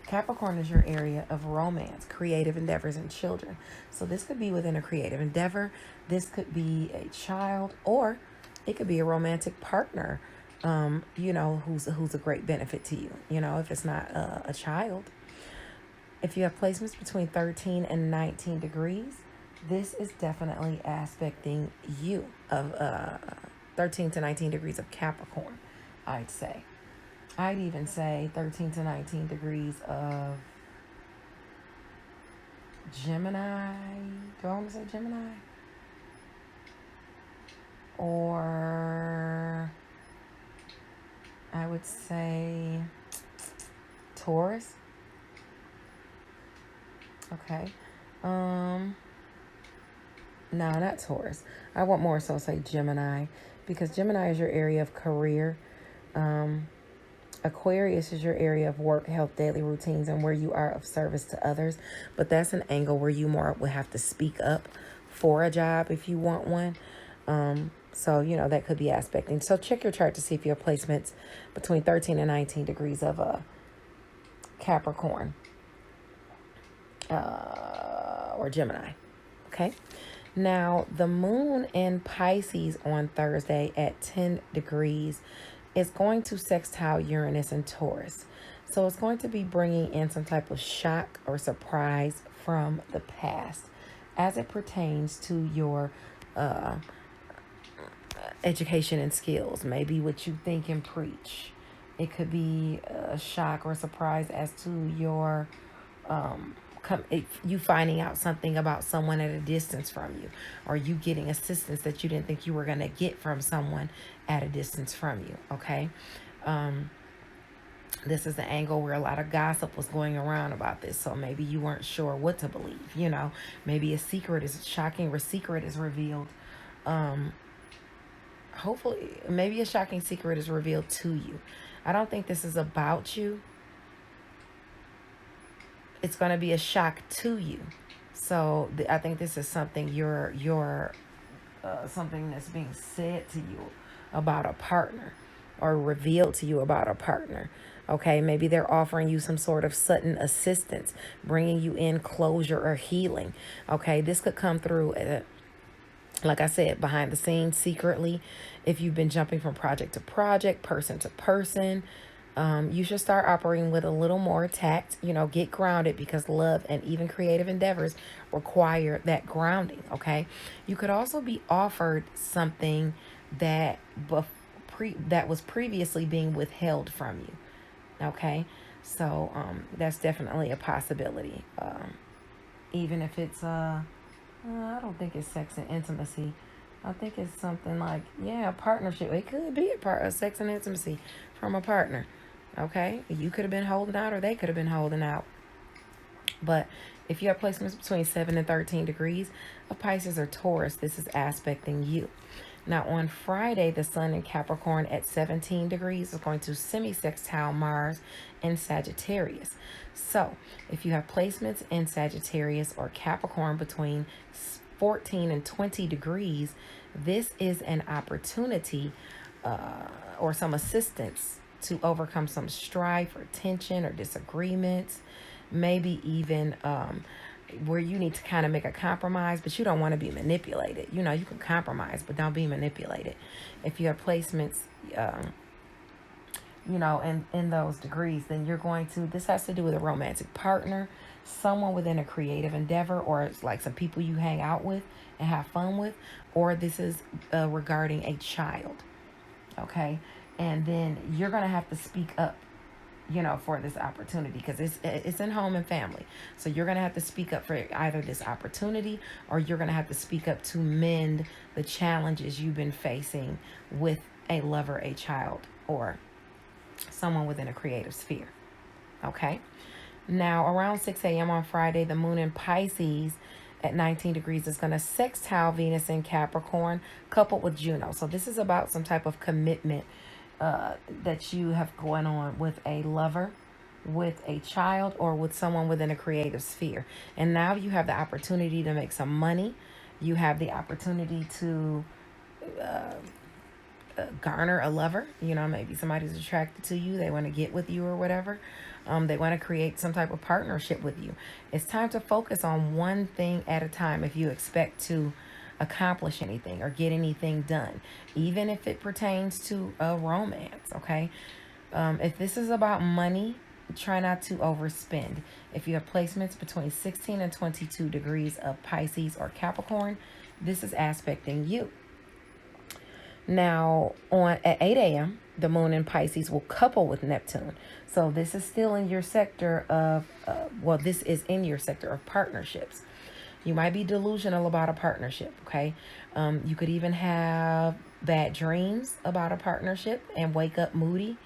Capricorn is your area of romance, creative endeavors, and children. So this could be within a creative endeavor. This could be a child, or it could be a romantic partner, who's a great benefit to you, if it's not a child. If you have placements between 13 and 19 degrees, this is definitely aspecting you of 13 to 19 degrees of Capricorn, I'd say. I'd even say 13 to 19 degrees of Gemini. Do I want to say Gemini? Or I would say Taurus. Okay. No, not Taurus. I want more so say Gemini, because Gemini is your area of career. Aquarius is your area of work, health, daily routines, and where you are of service to others. But that's an angle where you more will have to speak up for a job if you want one. So, that could be aspecting. So check your chart to see if you have placements between 13 and 19 degrees of Capricorn. Or Gemini. Okay. Now, the moon in Pisces on Thursday at 10 degrees is going to sextile Uranus and Taurus. So it's going to be bringing in some type of shock or surprise from the past as it pertains to your education and skills. Maybe what you think and preach. It could be a shock or surprise as to your you finding out something about someone at a distance from you, or you getting assistance that you didn't think you were going to get from someone at a distance from you. Okay. This is the angle where a lot of gossip was going around about this. So maybe you weren't sure what to believe, maybe a secret is shocking or secret is revealed. Hopefully, maybe a shocking secret is revealed to you. I don't think this is about you. It's going to be a shock to you. So I think this is something something that's being said to you about a partner. or revealed to you about a partner. Okay, maybe they're offering you some sort of sudden assistance, bringing you in closure or healing. Okay, this could come through, like I said, behind the scenes, secretly. If you've been jumping from project to project, person to person, you should start operating with a little more tact. Get grounded, because love and even creative endeavors require that grounding. Okay, you could also be offered something that that was previously being withheld from you. Okay, so that's definitely a possibility. Even if it's I don't think it's sex and intimacy. I think it's something like, yeah, a partnership. It could be a part of sex and intimacy from a partner. Okay, you could have been holding out, or they could have been holding out. But if you have placements between 7 and 13 degrees of Pisces or Taurus, this is aspecting you. Now, on Friday, the Sun in Capricorn at 17 degrees is going to semi-sextile Mars in Sagittarius. So, if you have placements in Sagittarius or Capricorn between 14 and 20 degrees, this is an opportunity or some assistance to overcome some strife or tension or disagreements, maybe even where you need to kind of make a compromise, but you don't want to be manipulated. You can compromise, but don't be manipulated. If you have placements, in those degrees, then you're going to, this has to do with a romantic partner, someone within a creative endeavor, or it's like some people you hang out with and have fun with, or this is regarding a child. Okay. And then you're going to have to speak up, for this opportunity, because it's in home and family. So you're going to have to speak up for either this opportunity, or you're going to have to speak up to mend the challenges you've been facing with a lover, a child, or someone within a creative sphere. Okay. Now, around 6 a.m. on Friday, the moon in Pisces at 19 degrees is going to sextile Venus in Capricorn, coupled with Juno. So this is about some type of commitment that you have going on with a lover, with a child, or with someone within a creative sphere. And now you have the opportunity to make some money. You have the opportunity to garner a lover. Maybe somebody's attracted to you. They want to get with you or whatever. They want to create some type of partnership with you. It's time to focus on one thing at a time if you expect to accomplish anything or get anything done, even if it pertains to a romance. Okay. If this is about money, try not to overspend. If you have placements between 16 and 22 degrees of Pisces or Capricorn, this is aspecting you. Now, at 8 a.m., the moon in Pisces will couple with Neptune. So this is still in your sector of, this is in your sector of partnerships. You might be delusional about a partnership, okay? You could even have bad dreams about a partnership and wake up moody.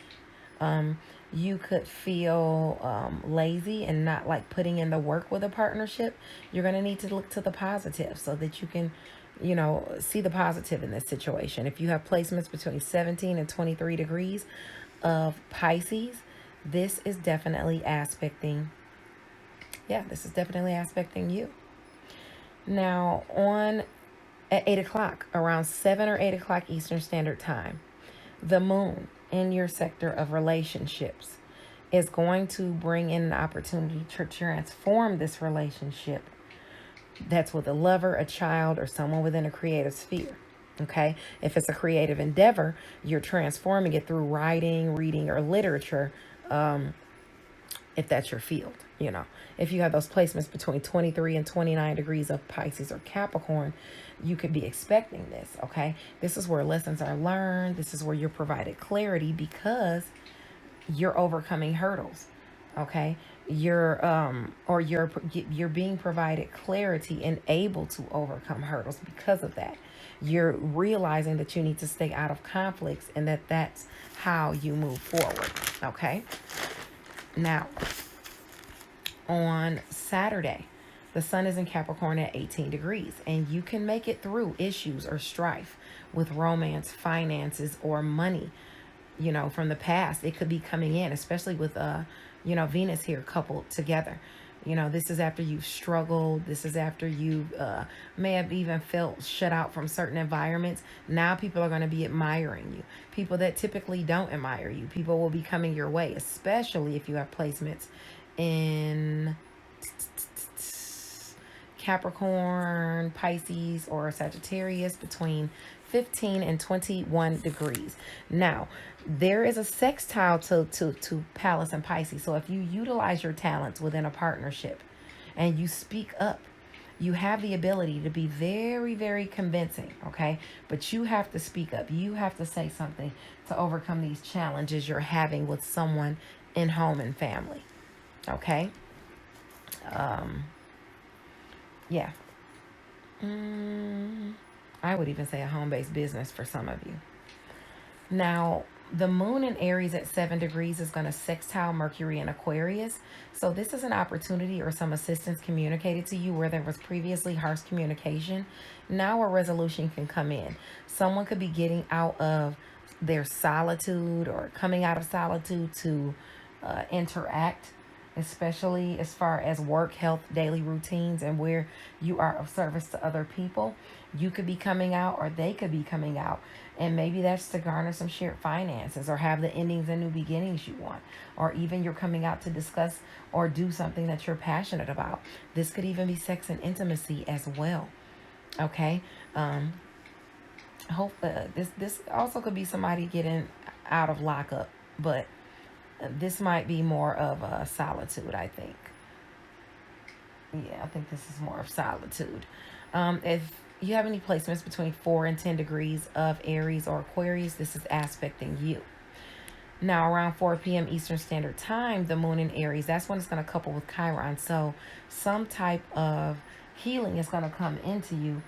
You could feel lazy and not like putting in the work with a partnership. You're going to need to look to the positive so that you can see the positive in this situation. If you have placements between 17 and 23 degrees of Pisces, this is definitely aspecting you. Now, at 8 o'clock, around 7 or 8 o'clock Eastern Standard Time, the moon in your sector of relationships is going to bring in an opportunity to transform this relationship that's with a lover, a child, or someone within a creative sphere. Okay. If it's a creative endeavor, you're transforming it through writing, reading, or literature. If that's your field, if you have those placements between 23 and 29 degrees of Pisces or Capricorn, you could be expecting this. Okay. This is where lessons are learned. This is where you're provided clarity because you're overcoming hurdles. Okay. You're being provided clarity and able to overcome hurdles because of that. You're realizing that you need to stay out of conflicts and that's how you move forward. Okay. Now, on Saturday, the sun is in Capricorn at 18 degrees, and you can make it through issues or strife with romance, finances, or money, from the past. It could be coming in, especially with, Venus here coupled together. You know, this is after you've struggled. This is after you may have even felt shut out from certain environments. Now people are going to be admiring you. People that typically don't admire you. People will be coming your way, especially if you have placements in Capricorn, Pisces, or Sagittarius between 15 and 21 degrees. Now, there is a sextile to Pallas and Pisces. So if you utilize your talents within a partnership and you speak up, you have the ability to be very, very convincing, okay? But you have to speak up. You have to say something to overcome these challenges you're having with someone in home and family, okay? Yeah. I would even say a home-based business for some of you. Now, the moon in Aries at 7 degrees is going to sextile Mercury in Aquarius. So this is an opportunity or some assistance communicated to you where there was previously harsh communication. Now a resolution can come in. Someone could be getting out of their solitude or coming out of solitude to interact, especially as far as work, health, daily routines, and where you are of service to other people. You could be coming out or they could be coming out. And maybe that's to garner some shared finances or have the endings and new beginnings you want. Or even you're coming out to discuss or do something that you're passionate about. This could even be sex and intimacy as well. Okay? This also could be somebody getting out of lockup. But this might be more of a solitude, I think. Yeah, I think this is more of solitude. If you have any placements between 4 and 10 degrees of Aries or Aquarius, this is aspecting you. Now, around 4 p.m. Eastern Standard Time, the moon in Aries, that's when it's going to couple with Chiron. So some type of healing is going to come into you,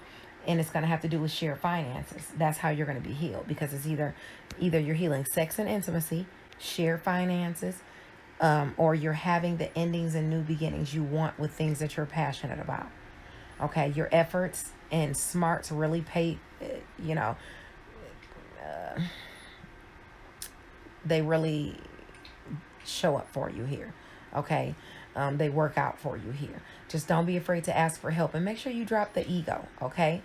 and it's going to have to do with shared finances. That's how you're going to be healed, because it's either you're healing sex and intimacy, share finances, or you're having the endings and new beginnings you want with things that you're passionate about. Okay, your efforts and smarts really pay, they really show up for you here. Okay, they work out for you here. Just don't be afraid to ask for help, and make sure you drop the ego. Okay,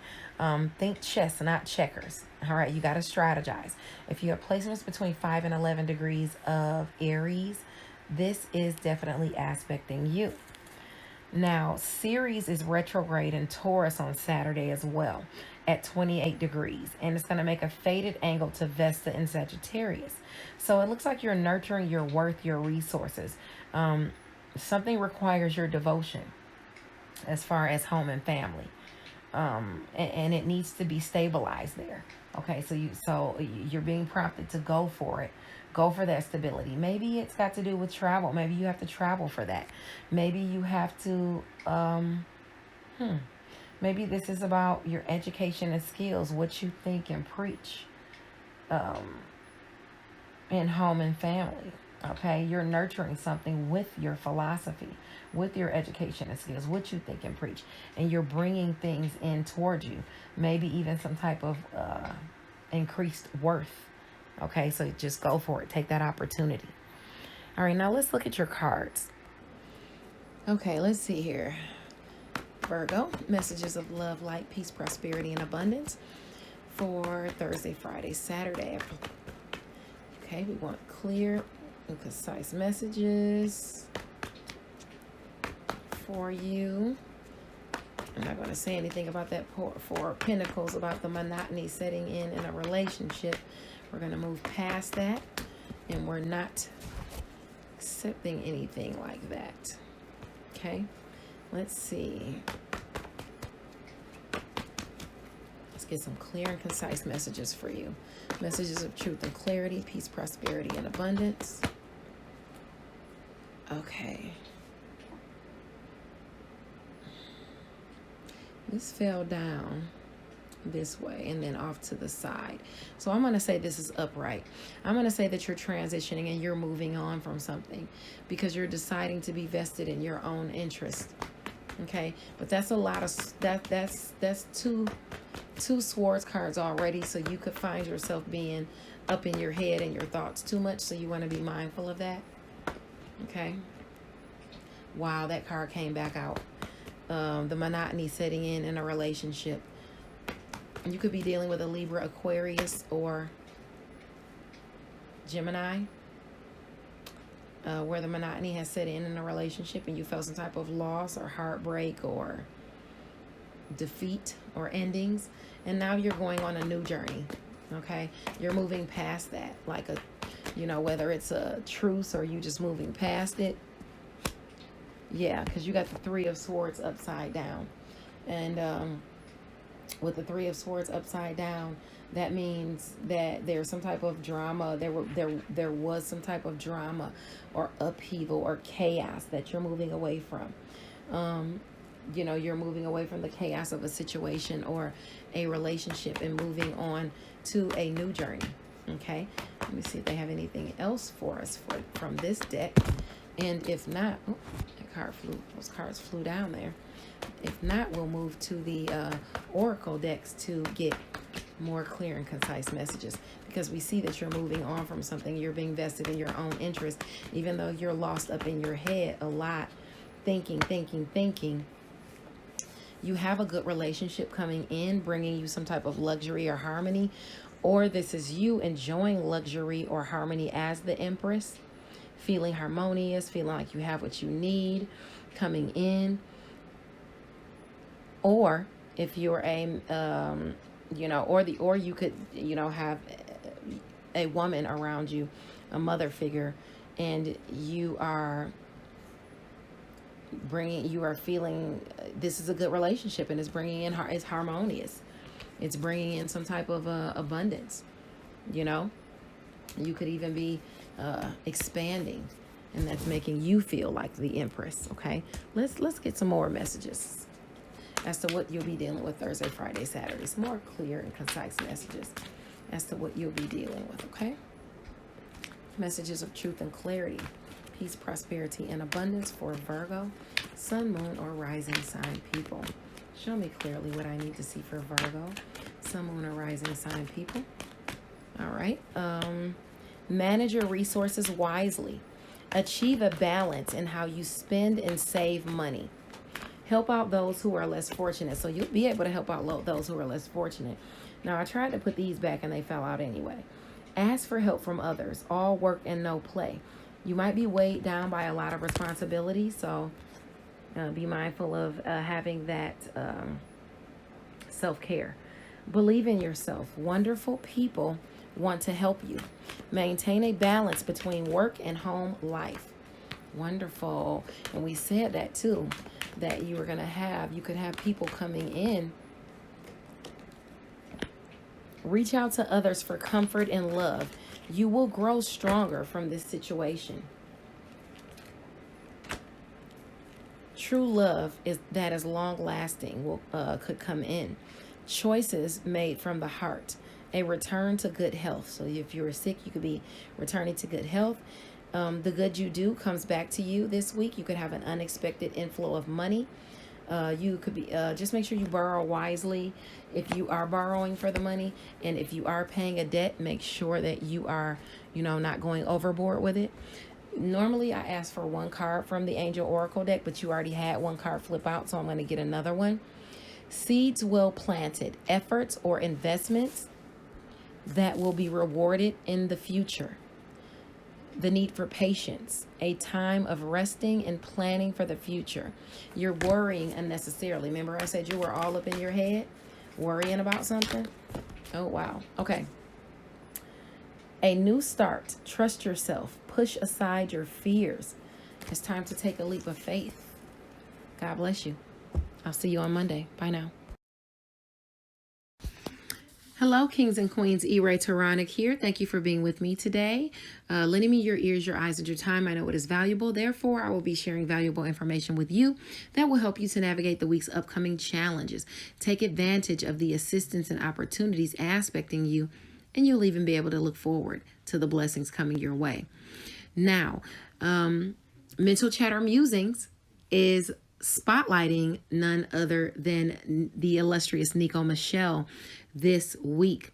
think chess, not checkers. All right, you got to strategize. If you have placements between 5 and 11 degrees of Aries, this is definitely aspecting you. Now, Ceres is retrograde in Taurus on Saturday as well at 28 degrees. And it's going to make a faded angle to Vesta in Sagittarius. So it looks like you're nurturing your worth, your resources. Something requires your devotion as far as home and family. And it needs to be stabilized there. Okay, so you're being prompted to go for it. Go for that stability. Maybe it's got to do with travel. Maybe you have to travel for that. Maybe you have to, maybe this is about your education and skills, what you think and preach in home and family. Okay, you're nurturing something with your philosophy, with your education and skills, what you think and preach. And you're bringing things in towards you. Maybe even some type of increased worth. Okay, so just go for it. Take that opportunity. All right, now let's look at your cards. Okay, let's see here. Virgo, messages of love, light, peace, prosperity, and abundance for Thursday, Friday, Saturday. Okay, we want clear and concise messages for you. I'm not going to say anything about that Four of Pentacles, about the monotony setting in a relationship. We're going to move past that, and we're not accepting anything like that. Okay, let's see. Let's get some clear and concise messages for you. Messages of truth and clarity, peace, prosperity, and abundance. Okay. This fell down this way and then off to the side. So I'm going to say this is upright. I'm going to say that you're transitioning and you're moving on from something because you're deciding to be vested in your own interest. Okay, but that's a lot of that's two swords cards already, so you could find yourself being up in your head and your thoughts too much, so you want to be mindful of that. Okay, Wow, that card came back out. The monotony setting in a relationship. You could be dealing with a Libra, Aquarius, or Gemini, where the monotony has set in a relationship and you felt some type of loss or heartbreak or defeat or endings. And now you're going on a new journey. Okay, you're moving past that, like a, you know, whether it's a truce or you just moving past it. Yeah, because you got the Three of Swords upside down. And with the Three of Swords upside down, that means that there's some type of drama. There was some type of drama or upheaval or chaos that you're moving away from. You know, you're moving away from the chaos of a situation or a relationship and moving on to a new journey. Okay, let me see if they have anything else for us from this deck. And if not, oh, those cards flew down there. If not, we'll move to the Oracle decks to get more clear and concise messages, because we see that you're moving on from something. You're being vested in your own interest, even though you're lost up in your head a lot, thinking. You have a good relationship coming in, bringing you some type of luxury or harmony, or this is you enjoying luxury or harmony as the Empress, feeling harmonious, feeling like you have what you need coming in. Or if you're a, you know, or you could, you know, have a woman around you, a mother figure, and you are feeling this is a good relationship and it's bringing in, it's harmonious. It's bringing in some type of abundance, you know. You could even be expanding, and that's making you feel like the Empress. Okay, let's get some more messages as to what you'll be dealing with Thursday, Friday, Saturday. Some more clear and concise messages as to what you'll be dealing with. Okay, messages of truth and clarity, peace, prosperity, and abundance for Virgo, Sun, Moon, or Rising sign people. Show me clearly what I need to see for Virgo, Sun, Moon, or Rising sign people. All right. Manage your resources wisely. Achieve a balance in how you spend and save money. Help out those who are less fortunate. So you'll be able to help out those who are less fortunate. Now, I tried to put these back and they fell out anyway. Ask for help from others. All work and no play. You might be weighed down by a lot of responsibility, so be mindful of having that self-care. Believe in yourself. Wonderful people want to help you. Maintain a balance between work and home life. Wonderful. And we said that too, that you could have people coming in. Reach out to others for comfort and love. You will grow stronger from this situation. True love that is long lasting could come in. Choices made from the heart. A return to good health. So if you were sick, you could be returning to good health. The good you do comes back to you this week. You could have an unexpected inflow of money. You could be just make sure you borrow wisely if you are borrowing for the money, and if you are paying a debt, make sure that you are, you know, not going overboard with it. Normally I ask for one card from the Angel Oracle deck, but you already had one card flip out, so I'm going to get another one. Seeds well planted, efforts or investments that will be rewarded in the future. The need for patience, a time of resting and planning for the future. You're worrying unnecessarily. Remember I said you were all up in your head, worrying about something? Oh, wow. Okay. A new start. Trust yourself. Push aside your fears. It's time to take a leap of faith. God bless you. I'll see you on Monday. Bye now. Hello, kings and queens. E-Ray Taronic here. Thank you for being with me today. Lending me your ears, your eyes, and your time. I know it is valuable. Therefore, I will be sharing valuable information with you that will help you to navigate the week's upcoming challenges. Take advantage of the assistance and opportunities aspecting you, and you'll even be able to look forward to the blessings coming your way. Now, Mental Chatter Musings is spotlighting none other than the illustrious Nico Michelle this week.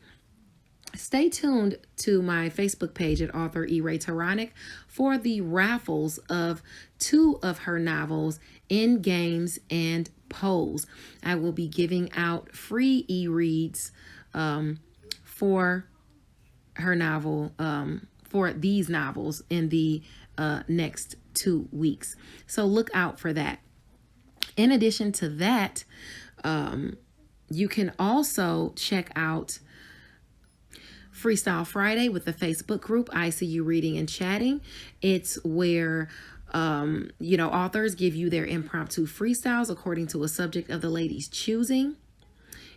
Stay tuned to my Facebook page at author E. Ray Taronic for the raffles of 2 of her novels, In Games and Pose. I will be giving out free e-reads for her novel, for these novels in the next 2 weeks. So look out for that. In addition to that, you can also check out Freestyle Friday with the Facebook group, I See You Reading and Chatting. It's where, authors give you their impromptu freestyles according to a subject of the lady's choosing.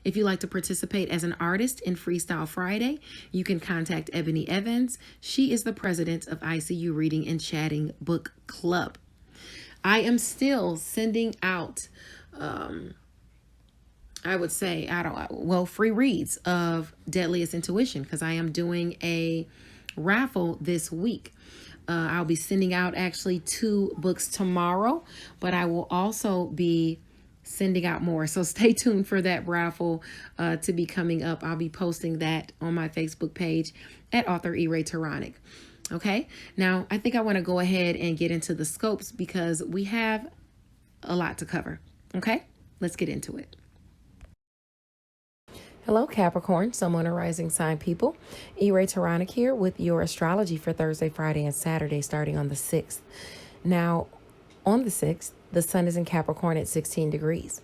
If you like to participate as an artist in Freestyle Friday, you can contact Ebony Evans. She is the president of I See You Reading and Chatting Book Club. I am still sending out, free reads of Deadliest Intuition, because I am doing a raffle this week. I'll be sending out actually 2 books tomorrow, but I will also be sending out more. So stay tuned for that raffle to be coming up. I'll be posting that on my Facebook page at author E. Ray Taronic. Okay, now I think I want to go ahead and get into the scopes because we have a lot to cover. Okay, let's get into it. Hello, Capricorn, Sun, Moon, and Rising sign people. E. Ray Taronic here with your astrology for Thursday, Friday, and Saturday, starting on the 6th. Now, on the 6th, the sun is in Capricorn at 16 degrees.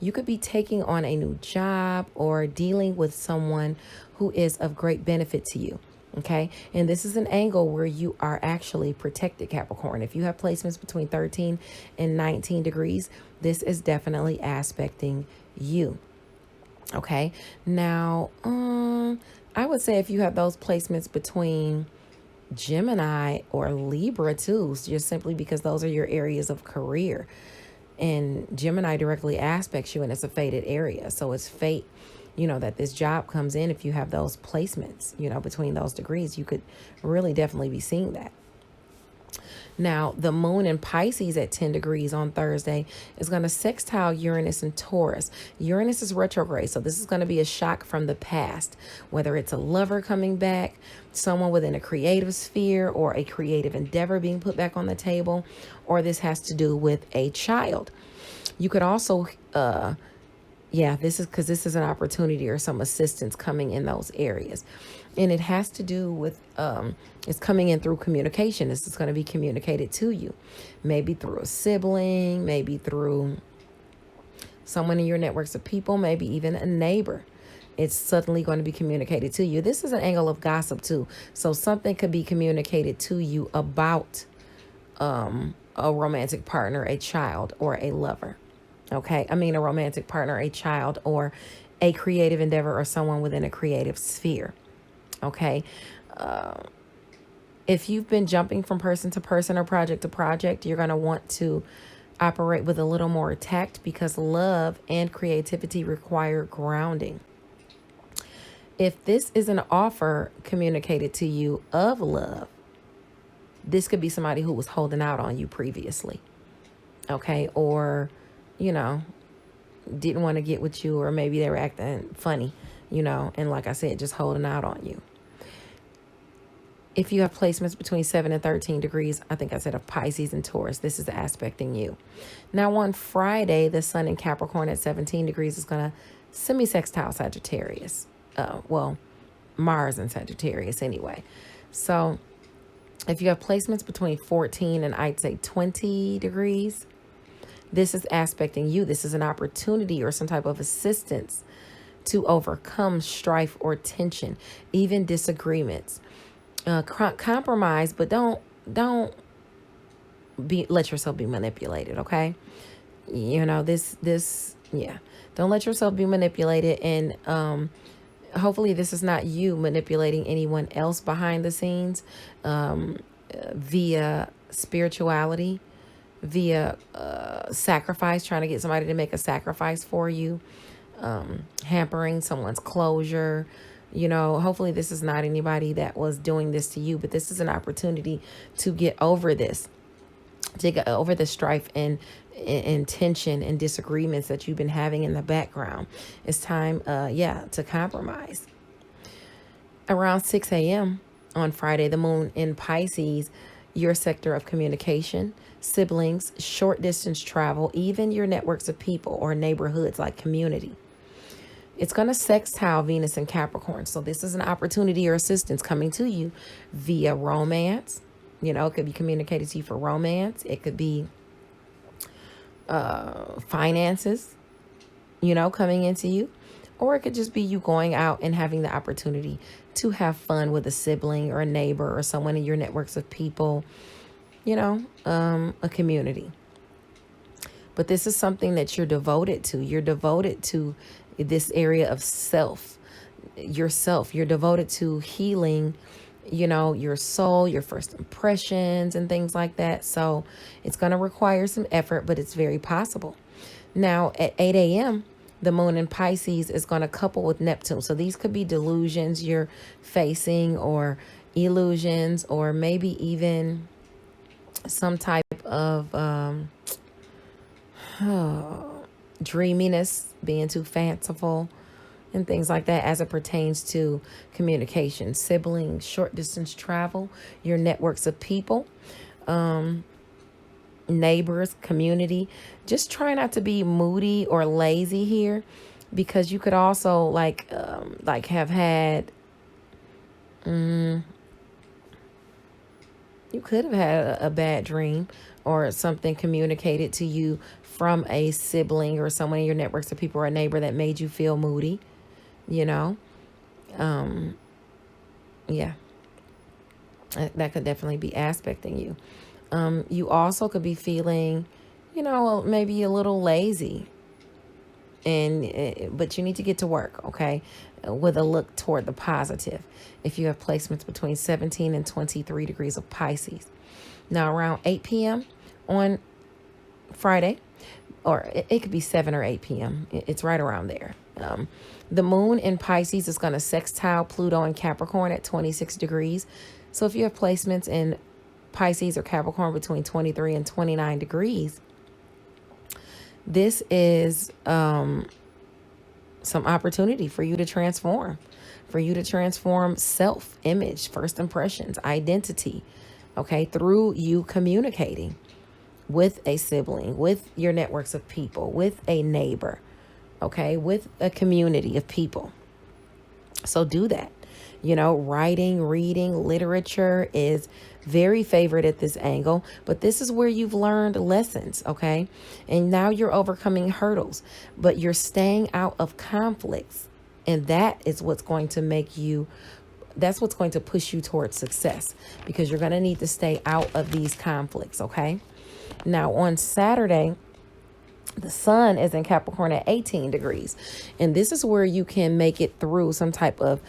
You could be taking on a new job or dealing with someone who is of great benefit to you. Okay, and this is an angle where you are actually protected, Capricorn. If you have placements between 13 and 19 degrees, this is definitely aspecting you. Okay, now I would say if you have those placements between Gemini or Libra too, just simply because those are your areas of career, and Gemini directly aspects you, and it's a fated area, so it's fate, that this job comes in. If you have those placements, between those degrees, you could really definitely be seeing that. Now, the moon in Pisces at 10 degrees on Thursday is going to sextile Uranus and Taurus. Uranus is retrograde, so this is going to be a shock from the past, whether it's a lover coming back, someone within a creative sphere, or a creative endeavor being put back on the table, or this has to do with a child. You could also, this is an opportunity or some assistance coming in those areas. And it has to do with, it's coming in through communication. This is going to be communicated to you, maybe through a sibling, maybe through someone in your networks of people, maybe even a neighbor. It's suddenly going to be communicated to you. This is an angle of gossip too. So something could be communicated to you about a romantic partner, a child, or a lover. Okay, a romantic partner, a child, or a creative endeavor, or someone within a creative sphere. Okay, if you've been jumping from person to person or project to project, you're going to want to operate with a little more tact, because love and creativity require grounding. If this is an offer communicated to you of love, this could be somebody who was holding out on you previously. Okay, or didn't want to get with you, or maybe they were acting funny, and like I said, just holding out on you. If you have placements between 7 and 13 degrees, I think I said of Pisces and Taurus, this is aspecting you. Now on Friday, the sun in Capricorn at 17 degrees is going to semi-sextile Sagittarius. Mars in Sagittarius anyway. So if you have placements between 14 and I'd say 20 degrees, this is aspecting you. This is an opportunity or some type of assistance to overcome strife or tension, even disagreements. Compromise, but don't let yourself be manipulated. Okay, don't let yourself be manipulated, and hopefully this is not you manipulating anyone else behind the scenes, via spirituality, via sacrifice, trying to get somebody to make a sacrifice for you, hampering someone's closure. Hopefully this is not anybody that was doing this to you, but this is an opportunity to get over this, to get over the strife and tension and disagreements that you've been having in the background. It's time, to compromise. Around 6 a.m. on Friday, the moon in Pisces, your sector of communication, siblings, short distance travel, even your networks of people or neighborhoods like community. It's going to sextile Venus and Capricorn. So this is an opportunity or assistance coming to you via romance. You know, it could be communicated to you for romance. It could be finances, you know, coming into you. Or it could just be you going out and having the opportunity to have fun with a sibling or a neighbor or someone in your networks of people, you know, a community. But this is something that you're devoted to. You're devoted to this area of yourself. You're devoted to healing, you know, your soul, your first impressions and things like that. So it's going to require some effort, but it's very possible. Now at 8 a.m., the moon in Pisces is going to couple with Neptune. So these could be delusions you're facing or illusions, or maybe even some type of dreaminess, being too fanciful and things like that as it pertains to communication, siblings, short distance travel, your networks of people, neighbors, community. Just try not to be moody or lazy here, because you could also like have had you could have had a bad dream or something communicated to you from a sibling or someone in your networks of people or a neighbor that made you feel moody, you know. Yeah, that could definitely be aspecting you. You also could be feeling, you know, maybe a little lazy, but you need to get to work, okay, with a look toward the positive. If you have placements between 17 and 23 degrees of Pisces. Now around 8 p.m. on Friday, or it could be 7 or 8 p.m. It's right around there. The moon in Pisces is going to sextile Pluto and Capricorn at 26 degrees. So if you have placements in Pisces or Capricorn between 23 and 29 degrees, this is some opportunity for you to transform, self-image, first impressions, identity, okay, through you communicating with a sibling, with your networks of people, with a neighbor, okay, with a community of people. So do that. You know, writing, reading, literature is very favored at this angle, but this is where you've learned lessons, okay? And now you're overcoming hurdles, but you're staying out of conflicts. And that is what's going to that's what's going to push you towards success, because you're going to need to stay out of these conflicts, okay? Now on Saturday, the sun is in Capricorn at 18 degrees. And this is where you can make it through some type of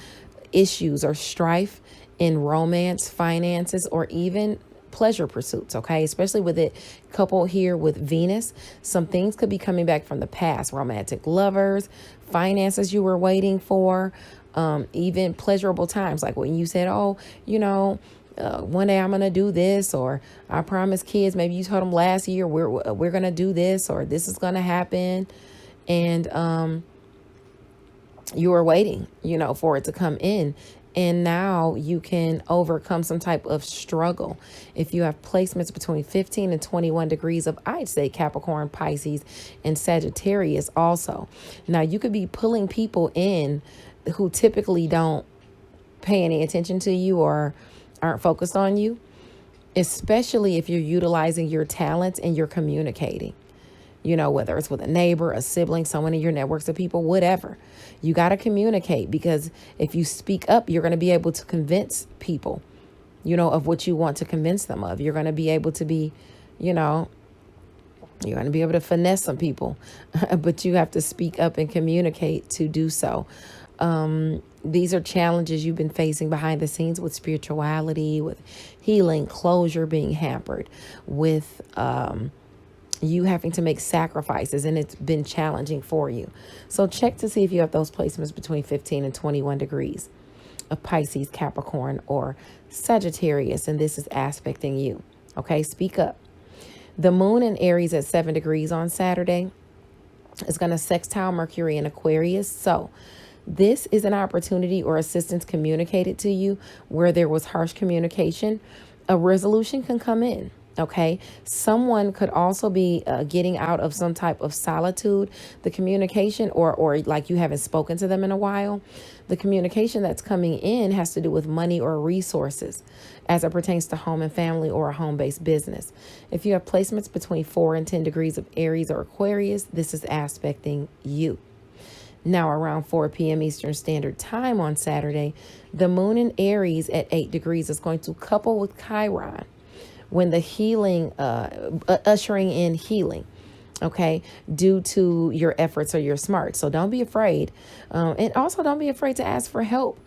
issues or strife in romance, finances, or even pleasure pursuits, okay? Especially with it coupled here with Venus. Some things could be coming back from the past. Romantic lovers, finances you were waiting for, even pleasurable times. Like when you said, oh, you know, one day I'm going to do this, or I promise kids, maybe you told them last year, we're going to do this, or this is going to happen. And, you were waiting, you know, for it to come in. And now you can overcome some type of struggle. If you have placements between 15 and 21 degrees of, I'd say, Capricorn, Pisces, and Sagittarius also. Now you could be pulling people in who typically don't pay any attention to you or aren't focused on you, especially if you're utilizing your talents and you're communicating. You know, whether it's with a neighbor, a sibling, someone in your networks of people, whatever. You got to communicate, because if you speak up, you're going to be able to convince people, you know, of what you want to convince them of. You're going to be able to be, you know, you're going to be able to finesse some people, but you have to speak up and communicate to do so. These are challenges you've been facing behind the scenes with spirituality, with healing, closure being hampered, with, you having to make sacrifices, and it's been challenging for you. So check to see if you have those placements between 15 and 21 degrees of Pisces, Capricorn, or Sagittarius, and this is aspecting you. Okay, speak up. The moon in Aries at 7 degrees on Saturday is going to sextile Mercury in Aquarius. So This is an opportunity or assistance communicated to you where there was harsh communication. A resolution can come in. Okay. Someone could also be getting out of some type of solitude. The communication, or like you haven't spoken to them in a while. The communication that's coming in has to do with money or resources as it pertains to home and family or a home-based business. If you have placements between 4 and 10 degrees of Aries or Aquarius, this is aspecting you. Now, around 4 p.m. Eastern Standard Time on Saturday, the moon in Aries at 8 degrees is going to couple with Chiron when the healing, ushering in healing, okay, due to your efforts or your smarts. So don't be afraid. And also don't be afraid to ask for help.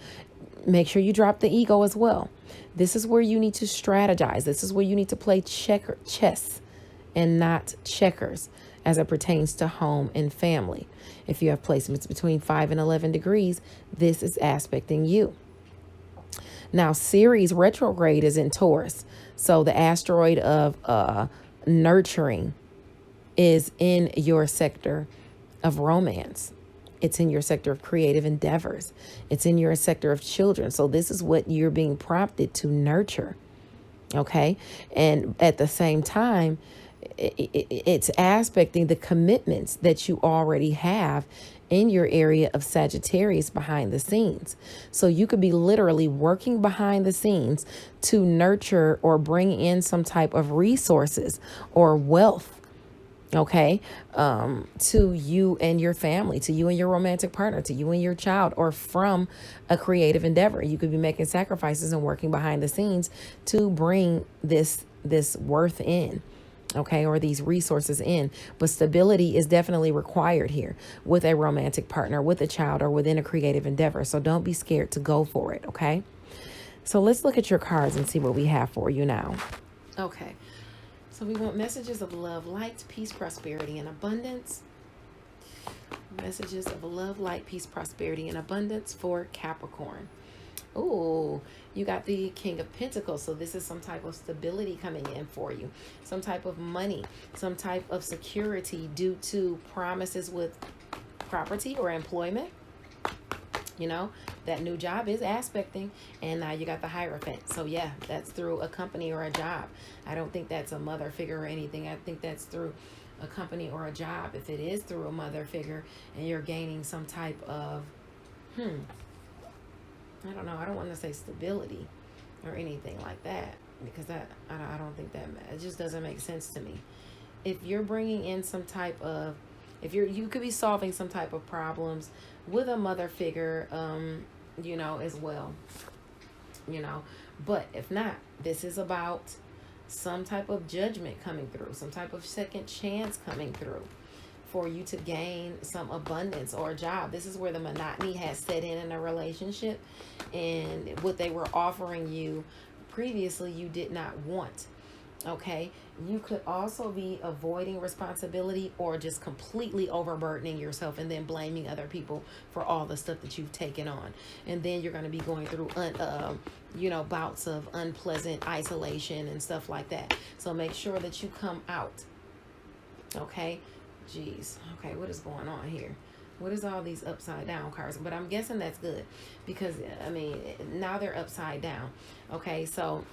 Make sure you drop the ego as well. This is where you need to strategize. This is where you need to play chess and not checkers as it pertains to home and family. If you have placements between 5 and 11 degrees, this is aspecting you. Now, Ceres retrograde is in Taurus. So the asteroid of nurturing is in your sector of romance. It's in your sector of creative endeavors. It's in your sector of children. So this is what you're being prompted to nurture. Okay. And at the same time, it's aspecting the commitments that you already have in your area of Sagittarius behind the scenes. So you could be literally working behind the scenes to nurture or bring in some type of resources or wealth, okay, to you and your family, to you and your romantic partner, to you and your child, or from a creative endeavor. You could be making sacrifices and working behind the scenes to bring this worth in. Okay, or these resources in. But stability is definitely required here with a romantic partner, with a child, or within a creative endeavor. So don't be scared to go for it, okay? So let's look at your cards and see what we have for you now. Okay, so we want messages of love, light, peace, prosperity, and abundance. Messages of love, light, peace, prosperity, and abundance for Capricorn. Oh, you got the King of Pentacles. So this is some type of stability coming in for you. Some type of money, some type of security due to promises with property or employment. You know, that new job is aspecting. And now you got the Hierophant. So yeah, that's through a company or a job. I don't think that's a mother figure or anything. I think that's through a company or a job. If it is through a mother figure and you're gaining some type of, I don't know. I don't want to say stability or anything like that because I don't think that it just doesn't make sense to me. If you're bringing in some type of, you could be solving some type of problems with a mother figure, you know, as well, you know, but if not, this is about some type of judgment coming through, some type of second chance coming through for you to gain some abundance or a job. This is where the monotony has set in a relationship, and what they were offering you previously you did not want. Okay, you could also be avoiding responsibility or just completely overburdening yourself and then blaming other people for all the stuff that you've taken on. And then you're going to be going through you know, bouts of unpleasant isolation and stuff like that. So make sure that you come out. Okay. Jeez. Okay, what is going on here? What is all these upside down cards? But I'm guessing that's good because, I mean, now they're upside down. Okay, so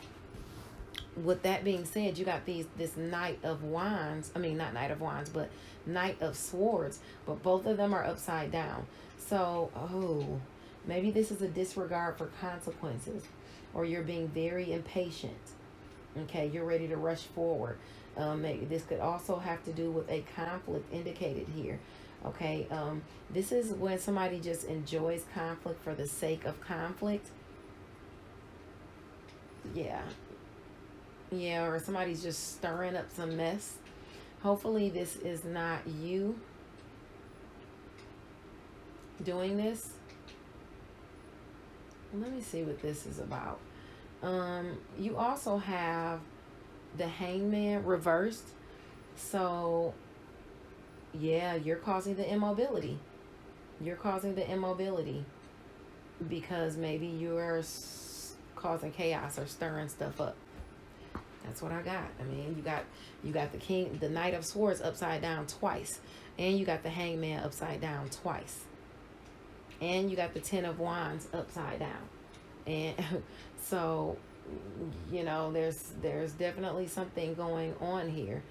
with that being said, you got this Knight of Wands. I mean, not Knight of Wands, but Knight of Swords. But both of them are upside down. So, oh, maybe this is a disregard for consequences, or you're being very impatient. Okay, you're ready to rush forward. Maybe this could also have to do with a conflict indicated here. Okay, this is when somebody just enjoys conflict for the sake of conflict. Yeah, or somebody's just stirring up some mess. Hopefully this is not you doing this. Let me see what this is about. You also have the Hangman reversed. So yeah, you're causing the immobility. You're causing the immobility because maybe you're causing chaos or stirring stuff up. That's what I got. I mean, you got the Knight of Swords upside down twice, and you got the Hangman upside down twice. And you got the Ten of Wands upside down. And so, you know, there's definitely something going on here.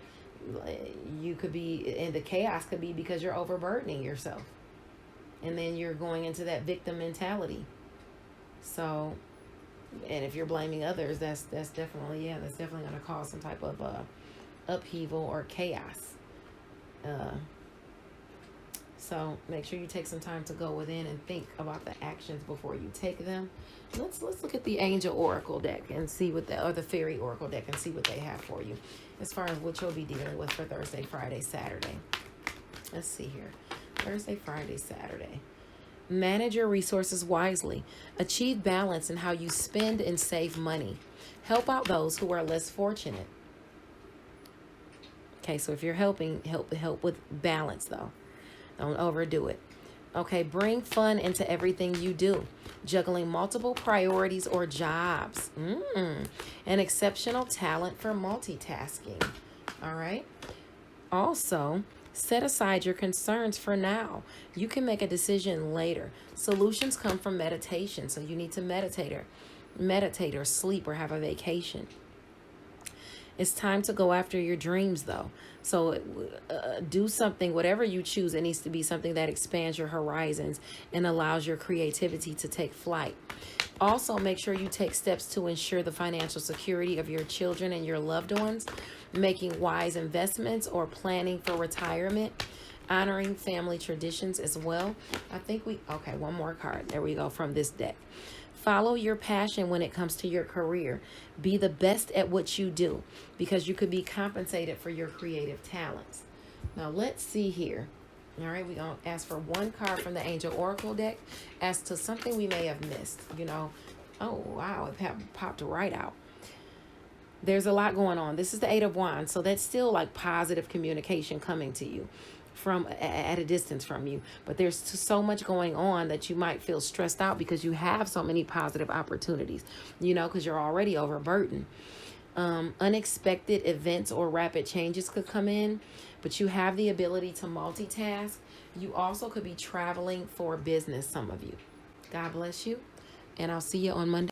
You could be, and the chaos could be because you're overburdening yourself. And then you're going into that victim mentality. So, and if you're blaming others, that's definitely, yeah, that's definitely going to cause some type of upheaval or chaos. So make sure you take some time to go within and think about the actions before you take them. Let's look at the Angel Oracle deck and see what or the Fairy Oracle deck and see what they have for you as far as what you'll be dealing with for Thursday, Friday, Saturday. Let's see here. Thursday, Friday, Saturday. Manage your resources wisely. Achieve balance in how you spend and save money. Help out those who are less fortunate. Okay, so if you're helping, help with balance though. Don't overdo it. Okay, bring fun into everything you do. Juggling multiple priorities or jobs. An exceptional talent for multitasking. All right. Also, set aside your concerns for now. You can make a decision later. Solutions come from meditation, so you need to meditate or sleep or have a vacation. It's time to go after your dreams, though. So do something, whatever you choose. It needs to be something that expands your horizons and allows your creativity to take flight. Also, make sure you take steps to ensure the financial security of your children and your loved ones, making wise investments or planning for retirement, honoring family traditions as well. I think okay, one more card. There we go from this deck. Follow your passion when it comes to your career. Be the best at what you do because you could be compensated for your creative talents. Now, let's see here. All right, we're going to ask for one card from the Angel Oracle deck as to something we may have missed. You know, oh, wow, it popped right out. There's a lot going on. This is the Eight of Wands, so that's still like positive communication coming to you from at a distance from you. But there's so much going on that you might feel stressed out because you have so many positive opportunities, you know, because you're already overburdened. Unexpected events or rapid changes could come in, but you have the ability to multitask. You also could be traveling for business, some of you. God bless you, and I'll see you on Monday.